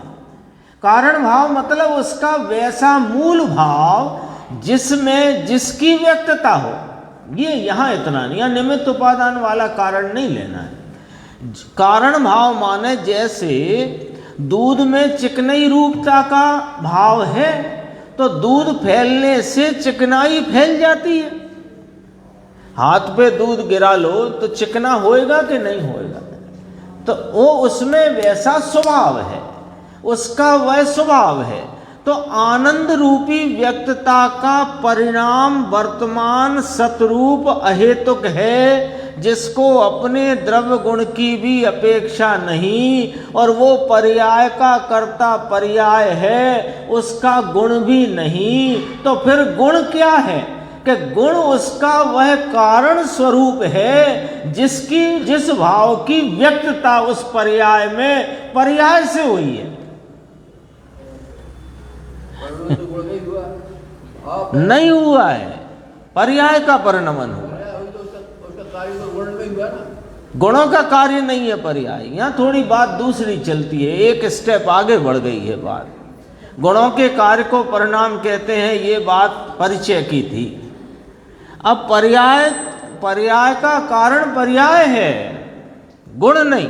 कारण भाव मतलब उसका वैसा मूल भाव जिसमें जिसकी व्यक्तता हो, ये यहाँ इतना नहीं, यहाँ निमित्त उपादान वाला कारण नहीं लेना है। कारण भाव माने जैसे दूध में चिकनाई रूपता का भाव है, तो दूध फैलने से चिकनाई फैल जाती है। हाथ पे दूध गिरा लो तो चिकना होएगा कि नहीं होएगा? तो वो उसमें वैसा स्वभाव है, उसका वह स्वभाव है। तो आनंद रूपी व्यक्तता का परिणाम वर्तमान सतरूप अहेतुक है, जिसको अपने द्रव्य गुण की भी अपेक्षा नहीं, और वो पर्याय का कर्ता पर्याय है, उसका गुण भी नहीं। तो फिर गुण क्या है? कि गुण उसका वह कारण स्वरूप है जिसकी, जिस भाव की व्यक्तता उस पर्याय में पर्याय से हुई है। नहीं हुआ है, पर्याय का परिणमन हुआ है, गुणों का कार्य नहीं है पर्याय। यहाँ थोड़ी बात दूसरी चलती है, एक स्टेप आगे बढ़ गई है बात। गुणों के कार्य को परिणाम कहते हैं, ये बात परिचय की थी। अब पर्याय, पर्याय का कारण पर्याय है, गुण नहीं।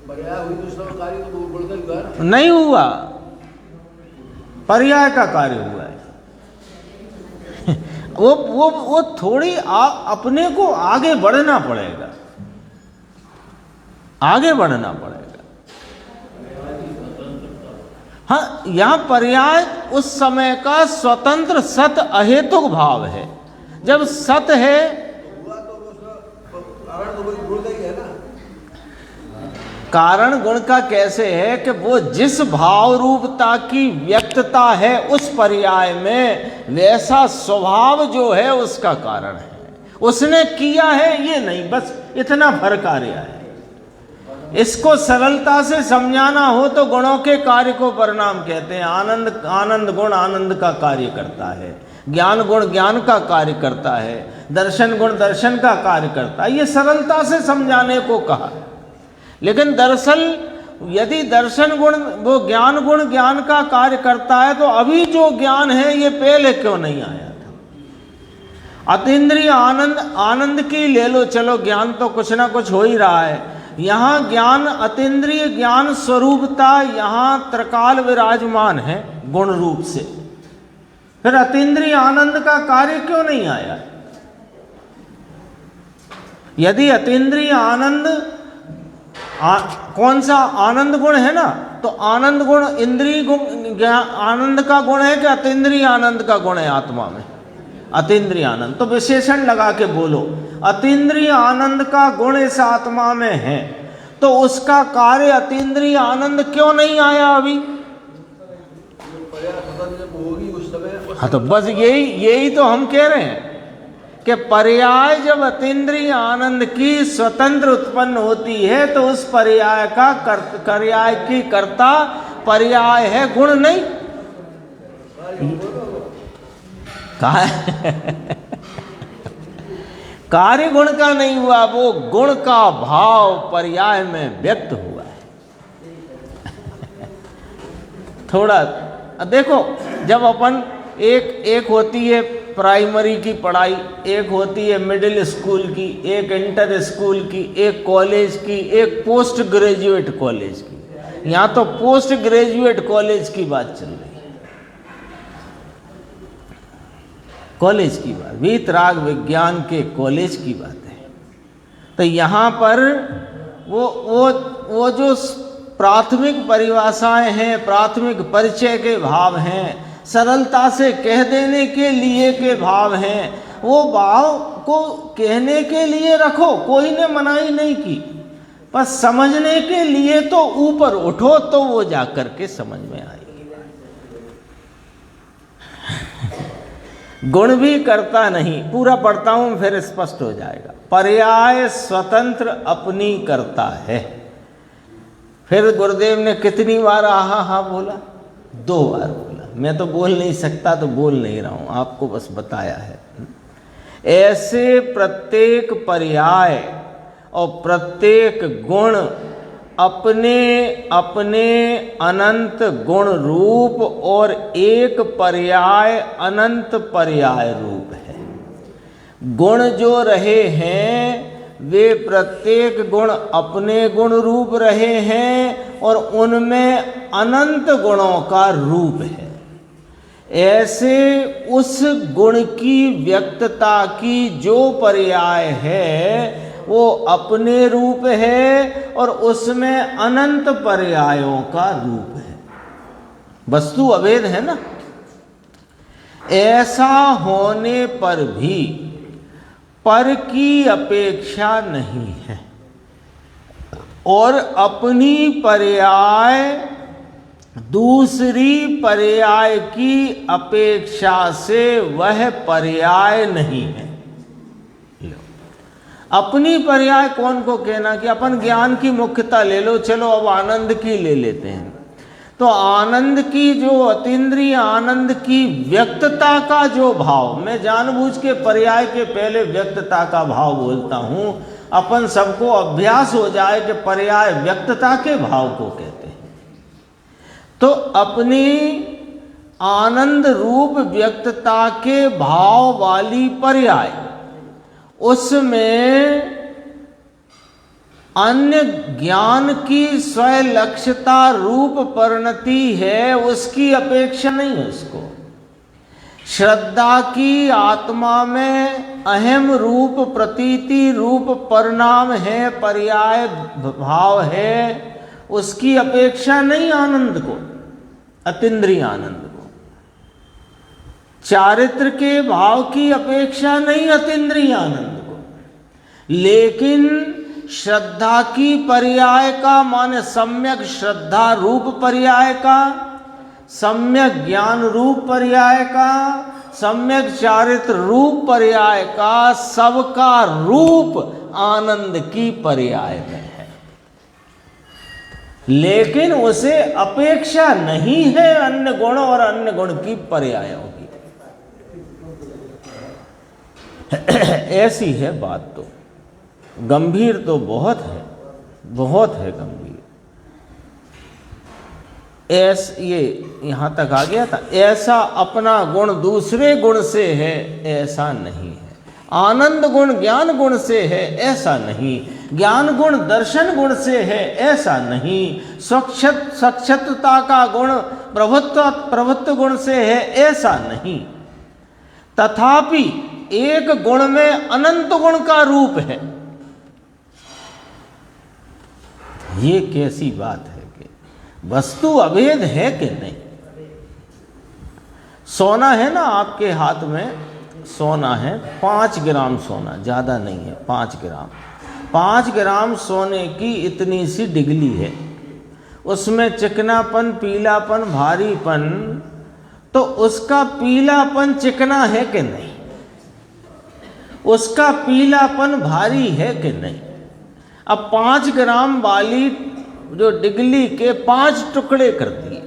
पर्याय हुई तो उसका कार्य तो गुण नहीं हुआ, पर्याय का कार्य हुआ है। वो थोड़ी अपने को आगे बढ़ना पड़ेगा, आगे बढ़ना पड़ेगा। हाँ, यहाँ पर्याय उस समय का स्वतंत्र सत अहेतुक भाव है। जब सत है कारण गुण का कैसे है कि वो जिस भाव रूपता की व्यक्तता है उस पर्याय में, वैसा स्वभाव जो है उसका कारण है। उसने किया है ये नहीं, बस इतना फर्क आ रहा है। इसको सरलता से समझाना हो तो गुणों के कार्य को परिणाम कहते हैं। आनंद, आनंद गुण आनंद का कार्य करता है, ज्ञान गुण ज्ञान का कार्य करता है, दर्शन गुण दर्शन का कार्य करता है। ये सरलता से समझाने को कहा। लेकिन दरअसल यदि दर्शन गुण वो ज्ञान गुण ज्ञान का कार्य करता है तो अभी जो ज्ञान है ये पहले क्यों नहीं आया था? अतीन्द्रिय आनंद, आनंद की ले लो, चलो ज्ञान तो कुछ ना कुछ हो ही रहा है। यहाँ ज्ञान अतीन्द्रिय ज्ञान स्वरूपता यहाँ त्रिकाल विराजमान है गुण रूप से, फिर अतीन्द्रिय आनंद का कार्य क्यों नहीं आया? यदि अतीन्द्रिय आनंद कौन सा आनंद गुण है ना, तो आनंद गुण इंद्रिय गुण आनंद का गुण है कि अतीन्द्रिय आनंद का गुण है आत्मा में? अतीन्द्रिय आनंद। तो विशेषण लगा के बोलो, अतीन्द्रिय आनंद का गुण इस आत्मा में है, तो उसका कार्य अतीन्द्रिय आनंद क्यों नहीं आया अभी? हाँ, तो बस यही तो हम कह रहे हैं कि पर्याय जब अतीन्द्रिय आनंद की स्वतंत्र उत्पन्न होती है तो उस पर्याय का पर्याय की कर्ता पर्याय है, गुण नहीं। कहा कार्य गुण का नहीं हुआ, वो गुण का भाव पर्याय में व्यक्त हुआ है। थोड़ा देखो, जब अपन एक होती है प्राइमरी की पढ़ाई, एक होती है मिडिल स्कूल की, एक इंटर स्कूल की, एक कॉलेज की, एक पोस्ट ग्रेजुएट कॉलेज की। यहाँ तो पोस्ट ग्रेजुएट कॉलेज की बात चल रही है, कॉलेज की बात, वीतराग विज्ञान के कॉलेज की बात है। तो यहाँ पर वो जो प्राथमिक परिभाषाएं हैं, प्राथमिक परिचय के भाव हैं, सरलता से कह देने के लिए के भाव हैं, वो भाव को कहने के लिए रखो, कोई ने मनाही नहीं की, पर समझने के लिए तो ऊपर उठो तो वो जाकर के समझ में आएगी। गुण भी करता नहीं, पूरा पढ़ता हूं फिर स्पष्ट हो जाएगा। पर्याय स्वतंत्र अपनी करता है। फिर गुरुदेव ने कितनी बार आहा हा बोला? 2 बार बोला। मैं तो बोल नहीं सकता तो बोल नहीं रहा हूं, आपको बस बताया है। ऐसे प्रत्येक पर्याय और प्रत्येक गुण अपने अपने अनंत गुण रूप और एक पर्याय अनंत पर्याय रूप है। गुण जो रहे हैं वे प्रत्येक गुण अपने गुण रूप रहे हैं और उनमें अनंत गुणों का रूप है। ऐसे उस गुण की व्यक्तता की जो पर्याय है वो अपने रूप है और उसमें अनंत पर्यायों का रूप है। वस्तु अभेद है ना। ऐसा होने पर भी पर की अपेक्षा नहीं है और अपनी पर्याय दूसरी पर्याय की अपेक्षा से वह पर्याय नहीं है। अपनी पर्याय कौन को कहना कि अपन ज्ञान की मुख्यता ले लो, चलो अब आनंद की ले लेते हैं। तो आनंद की जो अतीन्द्रिय आनंद की व्यक्तता का जो भाव, मैं जानबूझ के पर्याय के पहले व्यक्तता का भाव बोलता हूं, अपन सबको अभ्यास हो जाए कि पर्याय व्यक्तता के भाव को कहते हैं। तो अपनी आनंद रूप व्यक्तता के भाव वाली पर्याय, उसमें अन्य ज्ञान की स्वलक्षता रूप परिणति है, उसकी अपेक्षा नहीं है उसको। श्रद्धा की आत्मा में अहम रूप प्रतीति रूप परिणाम है, पर्याय भाव है, उसकी अपेक्षा नहीं आनंद को, अतीन्द्रिय आनंद को। चारित्र के भाव की अपेक्षा नहीं अतीन्द्रिय आनंद को। लेकिन श्रद्धा की पर्याय का माने सम्यक श्रद्धा रूप पर्याय का, सम्यक ज्ञान रूप पर्याय का, सम्यक चारित्र रूप पर्याय का, सबका रूप आनंद की पर्याय में है। लेकिन उसे अपेक्षा नहीं है अन्य गुण और अन्य गुण की पर्यायों की। ऐसी है बात। तो गंभीर तो बहुत है, बहुत है गंभीर। ये यहां तक आ गया था। ऐसा अपना गुण दूसरे गुण से है ऐसा नहीं है। आनंद गुण ज्ञान गुण से है ऐसा नहीं। ज्ञान गुण दर्शन गुण से है ऐसा नहीं। सक्षतता का गुण प्रभुत्व गुण से है ऐसा नहीं। तथापि एक गुण में अनंत गुण का रूप है। ये कैसी बात है कि वस्तु अभेद है कि नहीं। सोना है ना आपके हाथ में, सोना है 5 ग्राम सोना, ज़्यादा नहीं है 5 ग्राम। 5 ग्राम सोने की इतनी सी डिगली है, उसमें चिकनापन, पीलापन, भारीपन, तो उसका पीलापन चिकना है कि नहीं, उसका पीलापन भारी है कि नहीं। अब 5 ग्राम वाली जो डिगली के 5 टुकड़े कर दिए,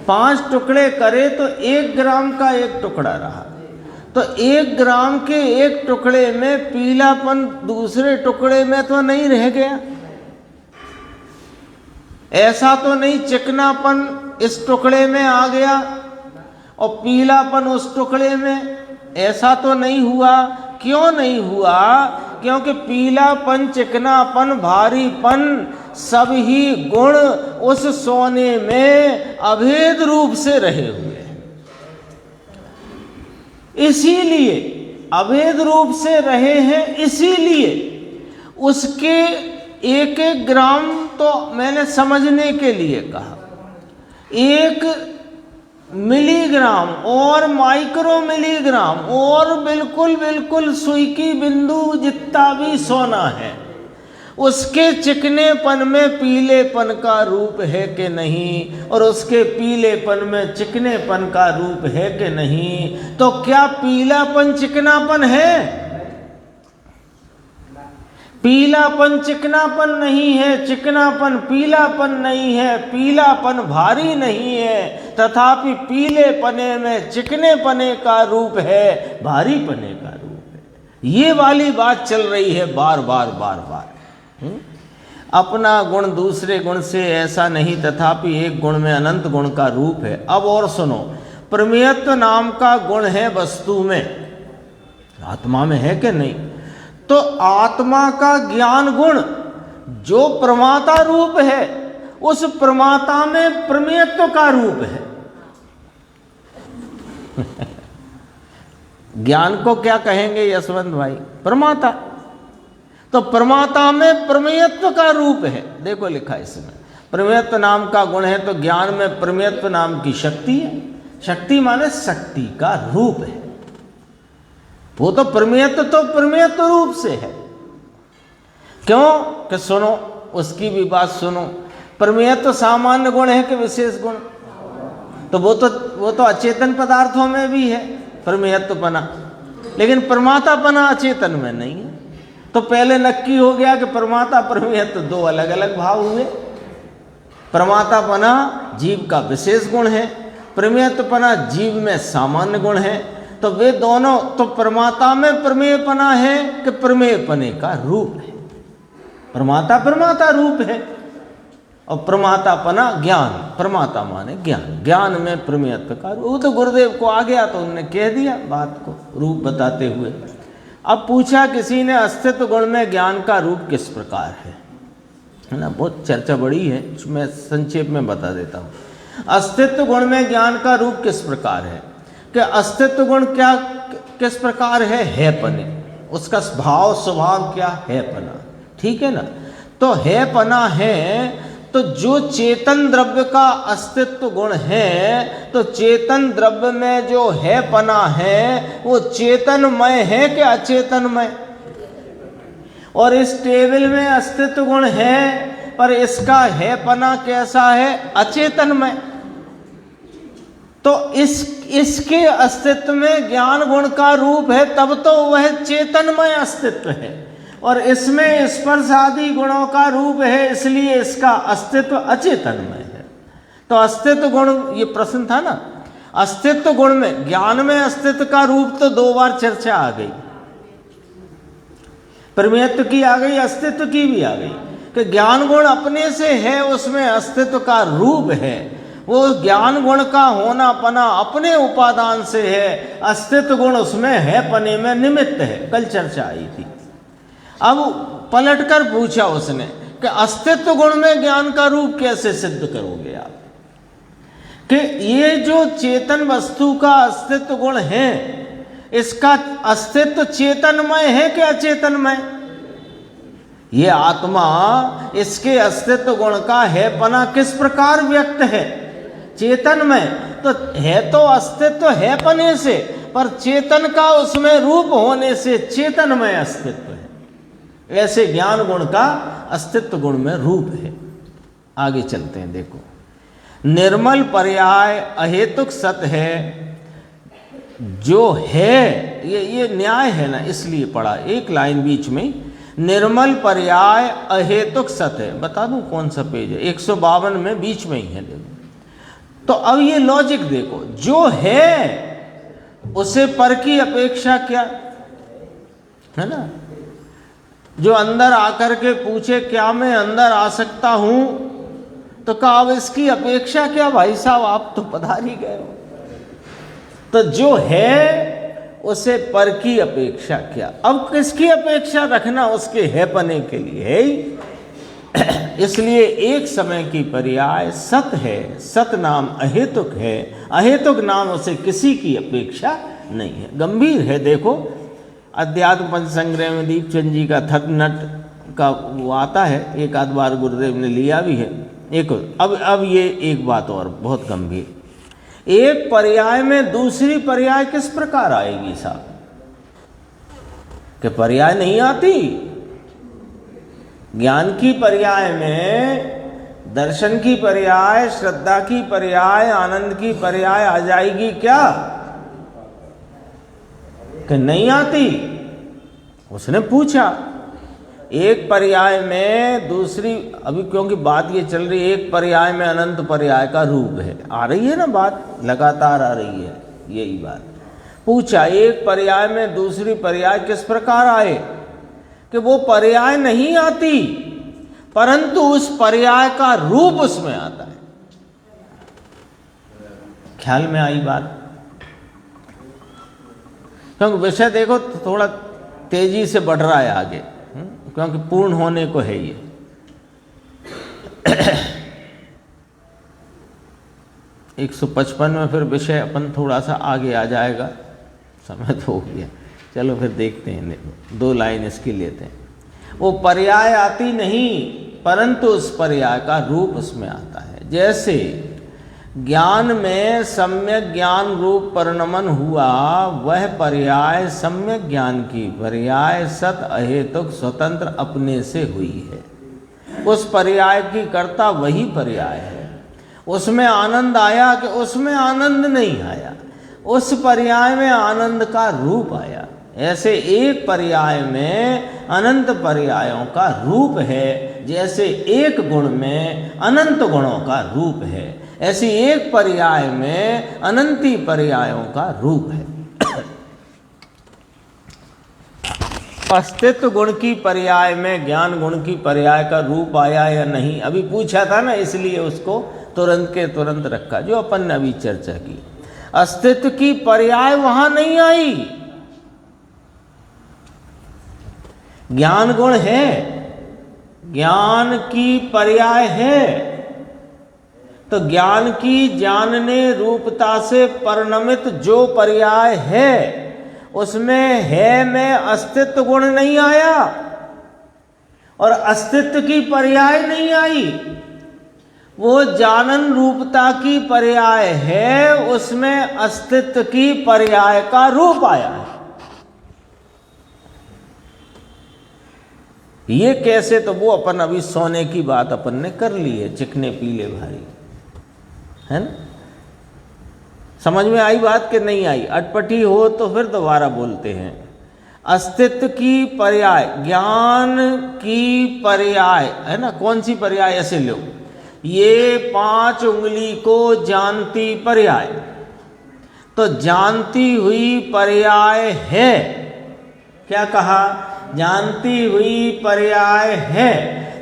5 टुकड़े करे तो 1 ग्राम का 1 टुकड़ा रहा। तो 1 ग्राम के 1 टुकड़े में पीलापन दूसरे टुकड़े में तो नहीं रह गया। ऐसा तो नहीं चिकनापन इस टुकड़े में आ गया और पीलापन उस टुकड़े में, ऐसा तो नहीं हुआ। क्यों नहीं हुआ? क्योंकि पीलापन, चिकनापन, भारीपन सब ही गुण उस सोने में अभेद रूप से रहे हुए हैं। इसीलिए अभेद रूप से रहे हैं, इसीलिए उसके 1-1 ग्राम, तो मैंने समझने के लिए कहा, 1 मिलीग्राम और माइक्रो मिलीग्राम और बिल्कुल बिल्कुल सुई की बिंदु जितना भी सोना है, उसके चिकनेपन में पीलेपन का रूप है कि नहीं, और उसके पीलेपन में चिकनेपन का रूप है कि नहीं। तो क्या पीलापन चिकनापन है? पीलापन चिकनापन नहीं है, चिकनापन पीलापन नहीं है, पीलापन भारी नहीं है, तथापि पीलेपने में चिकनेपने का रूप है, भारीपने का रूप है। ये वाली बात चल रही है बार बार बार बार। अपना गुण दूसरे गुण से ऐसा नहीं, तथापि एक गुण में अनंत गुण का रूप है। अब और सुनो, प्रमेयत्व नाम का गुण है वस्तु में, आत्मा में है कि नहीं? तो आत्मा का ज्ञान गुण जो प्रमाता रूप है, उस प्रमाता में प्रमेयत्व का रूप है। ज्ञान को क्या कहेंगे यशवंत भाई? प्रमाता। तो प्रमाता में प्रमेयत्व का रूप है। देखो लिखा इसमें, प्रमेयत्व नाम का गुण है, तो ज्ञान में प्रमेयत्व नाम की शक्ति है। शक्ति माने शक्ति का रूप है। वो तो प्रमेयत्व रूप से है। क्यों? कि सुनो, उसकी भी बात सुनो। प्रमेयत्व सामान्य गुण है कि विशेष गुण? तो वो तो अचेतन पदार्थों में भी है प्रमेयत्वपना, लेकिन प्रमातापना अचेतन में नहीं है। तो पहले नक्की हो गया कि प्रमाता प्रमेयत्व 2 अलग अलग भाव हुए। प्रमातापना जीव का विशेष गुण है, प्रमेयत्वपना जीव में सामान्य गुण है। तो वे दोनों, तो प्रमाता में प्रमेयपना है कि प्रमेयपने का रूप है। प्रमाता रूप है और प्रमातापना ज्ञान। प्रमाता माने ज्ञान, ज्ञान में प्रमेयत्व का रूप। वो तो गुरुदेव को आ गया तो उन्होंने कह दिया बात को रूप बताते हुए। अब पूछा किसी ने, अस्तित्व गुण में ज्ञान का रूप किस प्रकार है ना? बहुत चर्चा बड़ी है, मैं संक्षेप में बता देता हूँ। अस्तित्व गुण में ज्ञान का रूप किस प्रकार है? कि अस्तित्व गुण क्या किस प्रकार है पने, उसका भाव स्वभाव क्या है पना, ठीक है ना? तो है पना है, तो जो चेतन द्रव्य का अस्तित्व गुण है, तो चेतन द्रव्य में जो है पना है वो चेतनमय है कि अचेतनमय? और इस टेबल में अस्तित्व गुण है, पर इसका है पना कैसा है? अचेतनमय। तो इसके अस्तित्व में ज्ञान गुण का रूप है, तब तो वह चेतनमय अस्तित्व है। और इसमें स्पर्श आदि गुणों का रूप है, इसलिए इसका अस्तित्व अचेतनमय है। तो अस्तित्व गुण, ये प्रश्न था ना, अस्तित्व गुण में, ज्ञान में अस्तित्व का रूप तो 2 बार चर्चा आ गई, प्रमेयत्व की आ गई, अस्तित्व की भी आ गई, कि ज्ञान गुण अपने से है, उसमें अस्तित्व का रूप है। वो ज्ञान गुण का होना पना अपने उपादान से है, अस्तित्व गुण उसमें है पने में निमित्त है। कल चर्चा आई थी। अब पलटकर पूछा उसने कि अस्तित्व गुण में ज्ञान का रूप कैसे सिद्ध करोगे आप, कि ये जो चेतन वस्तु का अस्तित्व गुण है, इसका अस्तित्व चेतनमय है कि अचेतनमय? ये आत्मा, इसके अस्तित्व गुण का है पना किस प्रकार व्यक्त है? चेतनमय। तो है तो अस्तित्व है पने से, पर चेतन का उसमें रूप होने से चेतनमय अस्तित्व है। ऐसे ज्ञान गुण का अस्तित्व गुण में रूप है। आगे चलते हैं, देखो। निर्मल पर्याय अहेतुक सत है, जो है, ये न्याय है ना, इसलिए पढ़ा एक लाइन बीच में। निर्मल पर्याय अहेतुक सत है, बता दूं कौन सा पेज है? 152 में बीच में ही है, देखो। तो अब ये लॉजिक देखो, जो है उसे पर की अपेक्षा क्या है ना? जो अंदर आकर के पूछे क्या मैं अंदर आ सकता हूं, तो कहा अब इसकी अपेक्षा क्या भाई साहब, आप तो पधार ही गए हो। तो जो है उसे पर की अपेक्षा क्या? अब किसकी अपेक्षा रखना? उसके है पने के लिए है ही। इसलिए एक समय की पर्याय सत है, सत नाम अहेतुक है, अहेतुक नाम उसे किसी की अपेक्षा नहीं है, गंभीर है। देखो अध्यात्म पंच संग्रह में दीपचंद जी का थट नट का वो आता है, एक आध बार गुरुदेव ने लिया भी है। एक अब ये एक बात और बहुत गंभीर, एक पर्याय में दूसरी पर्याय किस प्रकार आएगी साहब? कि पर्याय नहीं आती। ज्ञान की पर्याय में दर्शन की पर्याय, श्रद्धा की पर्याय, आनंद की पर्याय आ जाएगी क्या? कि नहीं आती। उसने पूछा एक पर्याय में दूसरी, अभी क्योंकि बात ये चल रही है, एक पर्याय में अनंत पर्याय का रूप है, आ रही है ना बात, लगातार आ रही है यही बात। पूछा एक पर्याय में दूसरी पर्याय किस प्रकार आए? कि वो पर्याय नहीं आती, परंतु उस पर्याय का रूप उसमें आता है। ख्याल में आई बात? क्योंकि विषय देखो तो थोड़ा तेजी से बढ़ रहा है आगे, क्योंकि पूर्ण होने को है ये। 155 में फिर विषय अपन थोड़ा सा आगे आ जाएगा, समय तो हो गया। चलो फिर देखते हैं, देखो 2 लाइन इसकी लेते हैं। वो पर्याय आती नहीं, परंतु उस पर्याय का रूप उसमें आता है। जैसे ज्ञान में सम्यक ज्ञान रूप परिणमन हुआ, वह पर्याय सम्यक ज्ञान की पर्याय सत अहेतुक स्वतंत्र अपने से हुई है। उस पर्याय की कर्ता वही पर्याय है। उसमें आनंद आया कि उसमें आनंद नहीं आया, उस पर्याय में आनंद का रूप आया। ऐसे एक पर्याय में अनंत पर्यायों का रूप है, जैसे एक गुण में अनंत गुणों का रूप है, ऐसी एक पर्याय में अनंती पर्यायों का रूप है। अस्तित्व गुण की पर्याय में ज्ञान गुण की पर्याय का रूप आया या नहीं, अभी पूछा था ना, इसलिए उसको तुरंत के तुरंत रखा, जो अपन ने अभी चर्चा की। अस्तित्व की पर्याय वहां नहीं आई, ज्ञान गुण है, ज्ञान की पर्याय है। तो ज्ञान की जानने रूपता से परिणमित जो पर्याय है, उसमें है में अस्तित्व गुण नहीं आया और अस्तित्व की पर्याय नहीं आई। वो जानन रूपता की पर्याय है, उसमें अस्तित्व की पर्याय का रूप आया है। ये कैसे? तो वो अपन अभी सोने की बात अपन ने कर ली है, चिकने पीले भारी, है ना? समझ में आई बात कि नहीं आई? अटपटी हो तो फिर दोबारा बोलते हैं। अस्तित्व की पर्याय, ज्ञान की पर्याय, है ना? कौन सी पर्याय? ऐसे लो, ये 5 उंगली को जानती पर्याय, तो जानती हुई पर्याय है। क्या कहा? जानती हुई पर्याय है,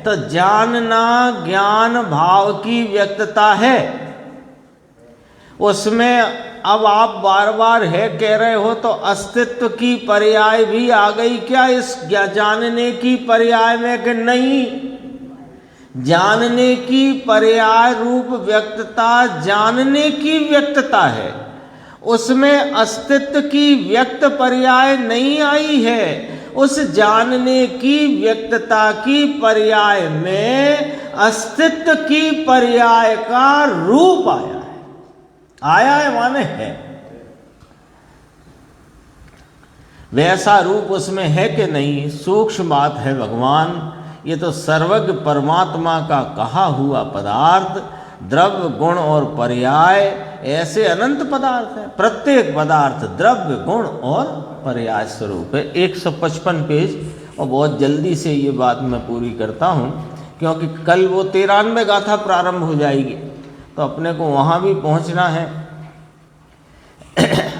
तो जानना ज्ञान भाव की व्यक्तता है। उसमें अब आप बार बार है कह रहे हो, तो अस्तित्व की पर्याय भी आ गई क्या इस जानने की पर्याय में कि नहीं? जानने की पर्याय रूप व्यक्तता जानने की व्यक्तता है, उसमें अस्तित्व की व्यक्त पर्याय नहीं आई है। उस जानने की व्यक्तता की पर्याय में अस्तित्व की पर्याय का रूप आया है। आया है माने है, वैसा रूप उसमें है कि नहीं? सूक्ष्म बात है भगवान। ये तो सर्वज्ञ परमात्मा का कहा हुआ पदार्थ, द्रव्य गुण और पर्याय, ऐसे अनंत पदार्थ है। प्रत्येक पदार्थ द्रव्य गुण और पर्याय स्वरूप है। 155 पेज, और बहुत जल्दी से ये बात मैं पूरी करता हूँ, क्योंकि कल वो 93 गाथा प्रारंभ हो जाएगी, तो अपने को वहाँ भी पहुँचना है।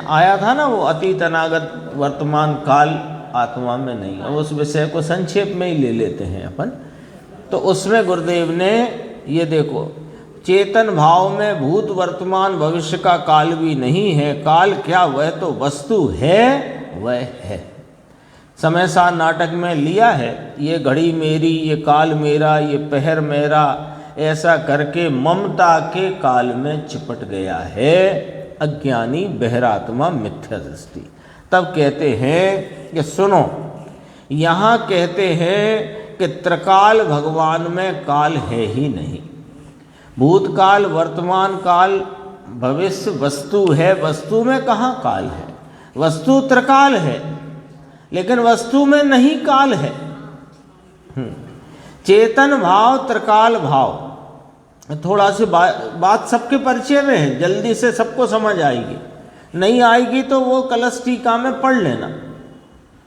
आया था ना वो अतीत अनागत वर्तमान काल आत्मा में नहीं। अब उस विषय को संक्षेप में ही ले लेते हैं अपन। तो उसमें गुरुदेव ने ये देखो, चेतन भाव में भूत वर्तमान भविष्य का काल भी नहीं है। काल क्या? वह तो वस्तु है, वह है। समय सार नाटक में लिया है, ये घड़ी मेरी, ये काल मेरा, ये पहर मेरा, ऐसा करके ममता के काल में चिपट गया है अज्ञानी बहरात्मा मिथ्या दृष्टि। तब कहते हैं कि सुनो, यहाँ कहते हैं कि त्रिकाल भगवान में काल है ही नहीं। भूतकाल, वर्तमान काल, भविष्य वस्तु है। वस्तु में कहाँ काल है? वस्तु त्रिकाल है, लेकिन वस्तु में नहीं काल है। चेतन भाव, त्रिकाल भाव, थोड़ा सी बात सबके परिचय में है, जल्दी से सबको समझ आएगी। नहीं आएगी तो वो कलश टीका में पढ़ लेना,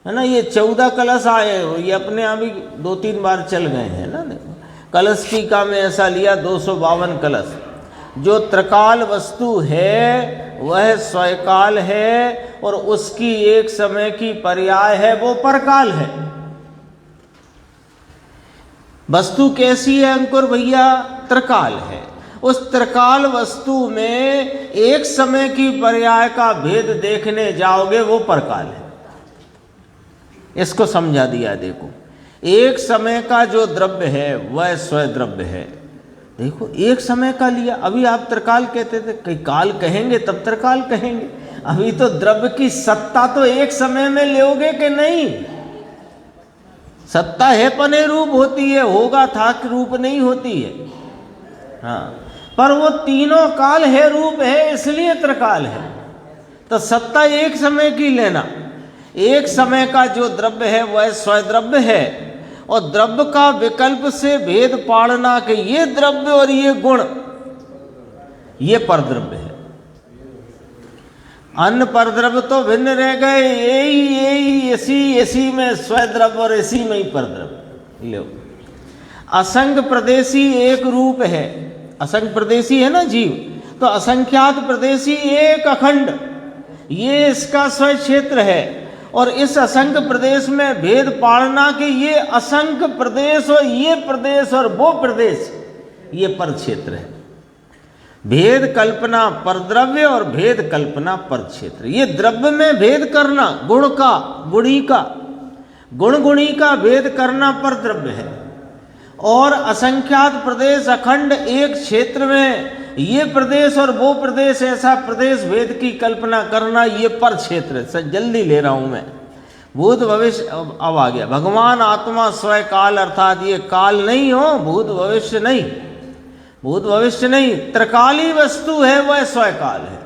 है ना? ये 14 कलश आए, ये अपने आप ही 2-3 बार चल गए हैं ना। देखो, कलश टीका में ऐसा लिया 252 कलश। जो त्रिकाल वस्तु है वह स्वकाल है, और उसकी एक समय की पर्याय है, वो परकाल है। वस्तु कैसी है अंकुर भैया? त्रिकाल है। उस त्रिकाल वस्तु में एक समय की पर्याय का भेद देखने जाओगे, वो परकाल है। इसको समझा दिया। देखो, एक समय का जो द्रव्य है वह स्वद्रव्य है। देखो, एक समय का लिया। अभी आप त्रिकाल कहते थे, कई काल कहेंगे तब त्रिकाल कहेंगे। अभी तो द्रव्य की सत्ता तो एक समय में लोगे कि नहीं? सत्ता है पने रूप होती है, होगा था कि रूप नहीं होती है। हाँ, पर वो तीनों काल है, रूप है, इसलिए त्रिकाल है। तो सत्ता एक समय की लेना। एक समय का जो द्रव्य है वह स्वद्रव्य है, और द्रव्य का विकल्प से भेद पाड़ना कि ये द्रव्य और ये गुण, ये परद्रव्य है। अन्य परद्रव्य तो भिन्न रह गए, यही इसी में स्वद्रव्य और इसी में ही परद्रव्य। लो, असंख्य प्रदेशी एक रूप है। असंख्य प्रदेशी है ना जीव, तो असंख्यात प्रदेशी एक अखंड, ये इसका स्व क्षेत्र है। और इस असंख्य प्रदेश में भेद पाड़ना कि ये असंख्य प्रदेश और ये प्रदेश और वो प्रदेश, ये पर क्षेत्र है। भेद कल्पना परद्रव्य और भेद कल्पना पर क्षेत्र। ये द्रव्य में भेद करना, गुण का गुणी का, गुण गुणी का भेद करना पर द्रव्य है। और असंख्यात प्रदेश अखंड एक क्षेत्र में ये प्रदेश और वो प्रदेश, ऐसा प्रदेश भेद की कल्पना करना, ये पर क्षेत्र है। जल्दी ले रहा हूं मैं। भूत भविष्य अब आ गया। भगवान आत्मा स्वयं काल, अर्थात ये काल नहीं हो, भूत भविष्य नहीं, भूत भविष्य नहीं, त्रिकाली वस्तु है, वह स्वयं काल है।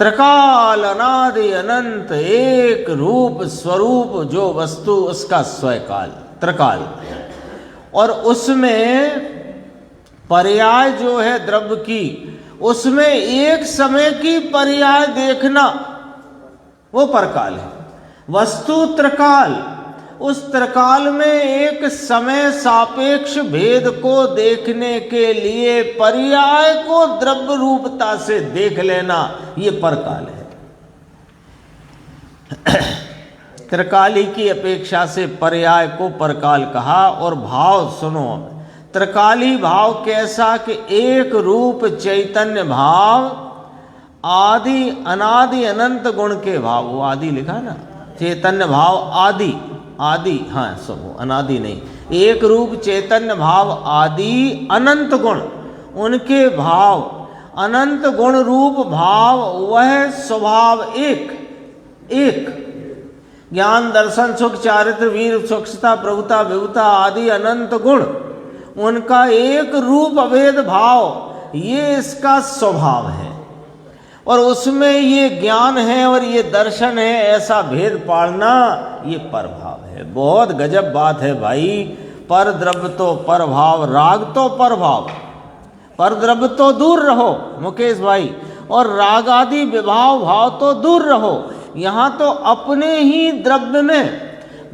त्रिकाल अनादि अनंत एक रूप स्वरूप जो वस्तु उसका स्वकाल त्रिकाल, और उसमें पर्याय जो है द्रव्य की, उसमें एक समय की पर्याय देखना वो परकाल है। वस्तु त्रिकाल, उस त्रिकाल में एक समय सापेक्ष भेद को देखने के लिए पर्याय को द्रव्य रूपता से देख लेना, ये परकाल है। त्रिकाली की अपेक्षा से पर्याय को परकाल कहा। और भाव सुनो, त्रिकाली भाव कैसा कि एक रूप चैतन्य भाव आदि अनादि अनंत गुण के भाव, वो आदि लिखा ना, चैतन्य भाव आदि आदि, हाँ सब अनादि नहीं, एक रूप चैतन्य भाव आदि अनंत गुण, उनके भाव अनंत गुण रूप भाव, वह स्वभाव एक एक ज्ञान दर्शन सुख चारित्र वीर स्वच्छता प्रभुता विभुता आदि अनंत गुण, उनका एक रूप अभेद भाव, ये इसका स्वभाव है। और उसमें ये ज्ञान है और ये दर्शन है, ऐसा भेद पाड़ना ये परभाव है। बहुत गजब बात है भाई। पर द्रव्य तो परभाव, राग तो परभाव, पर द्रव्य तो दूर रहो मुकेश भाई, और राग आदि विभाव भाव तो दूर रहो। यहाँ तो अपने ही द्रव्य में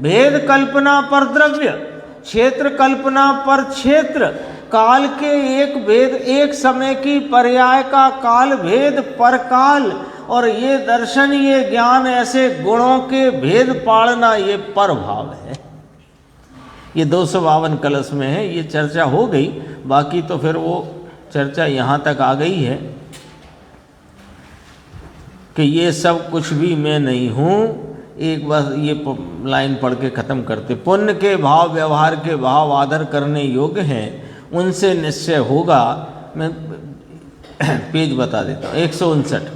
भेद कल्पना पर द्रव्य, क्षेत्र कल्पना पर क्षेत्र, काल के एक भेद, एक समय की पर्याय का काल भेद पर काल, और ये दर्शन ये ज्ञान ऐसे गुणों के भेद पाड़ना, ये परभाव है। ये 252 कलश में है, ये चर्चा हो गई। बाकी तो फिर वो चर्चा यहाँ तक आ गई है कि ये सब कुछ भी मैं नहीं हूँ। एक बार ये लाइन पढ़ के ख़त्म करते। पुण्य के भाव व्यवहार के भाव आदर करने योग्य हैं, उनसे निश्चय होगा। मैं पेज बता देता हूँ, 159।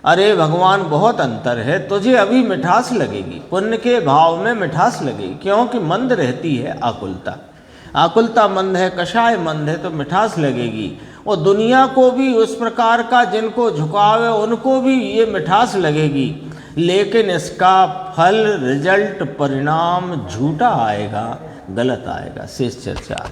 अरे भगवान बहुत अंतर है, तुझे अभी मिठास लगेगी, पुण्य के भाव में मिठास लगेगी, क्योंकि मंद रहती है आकुलता, आकुलता मंद है, कषाय मंद है, तो मिठास लगेगी। और दुनिया को भी उस प्रकार का जिनको झुकाव है उनको भी ये मिठास लगेगी, लेकिन इसका फल रिजल्ट परिणाम झूठा आएगा, गलत आएगा। शेष चर्चा।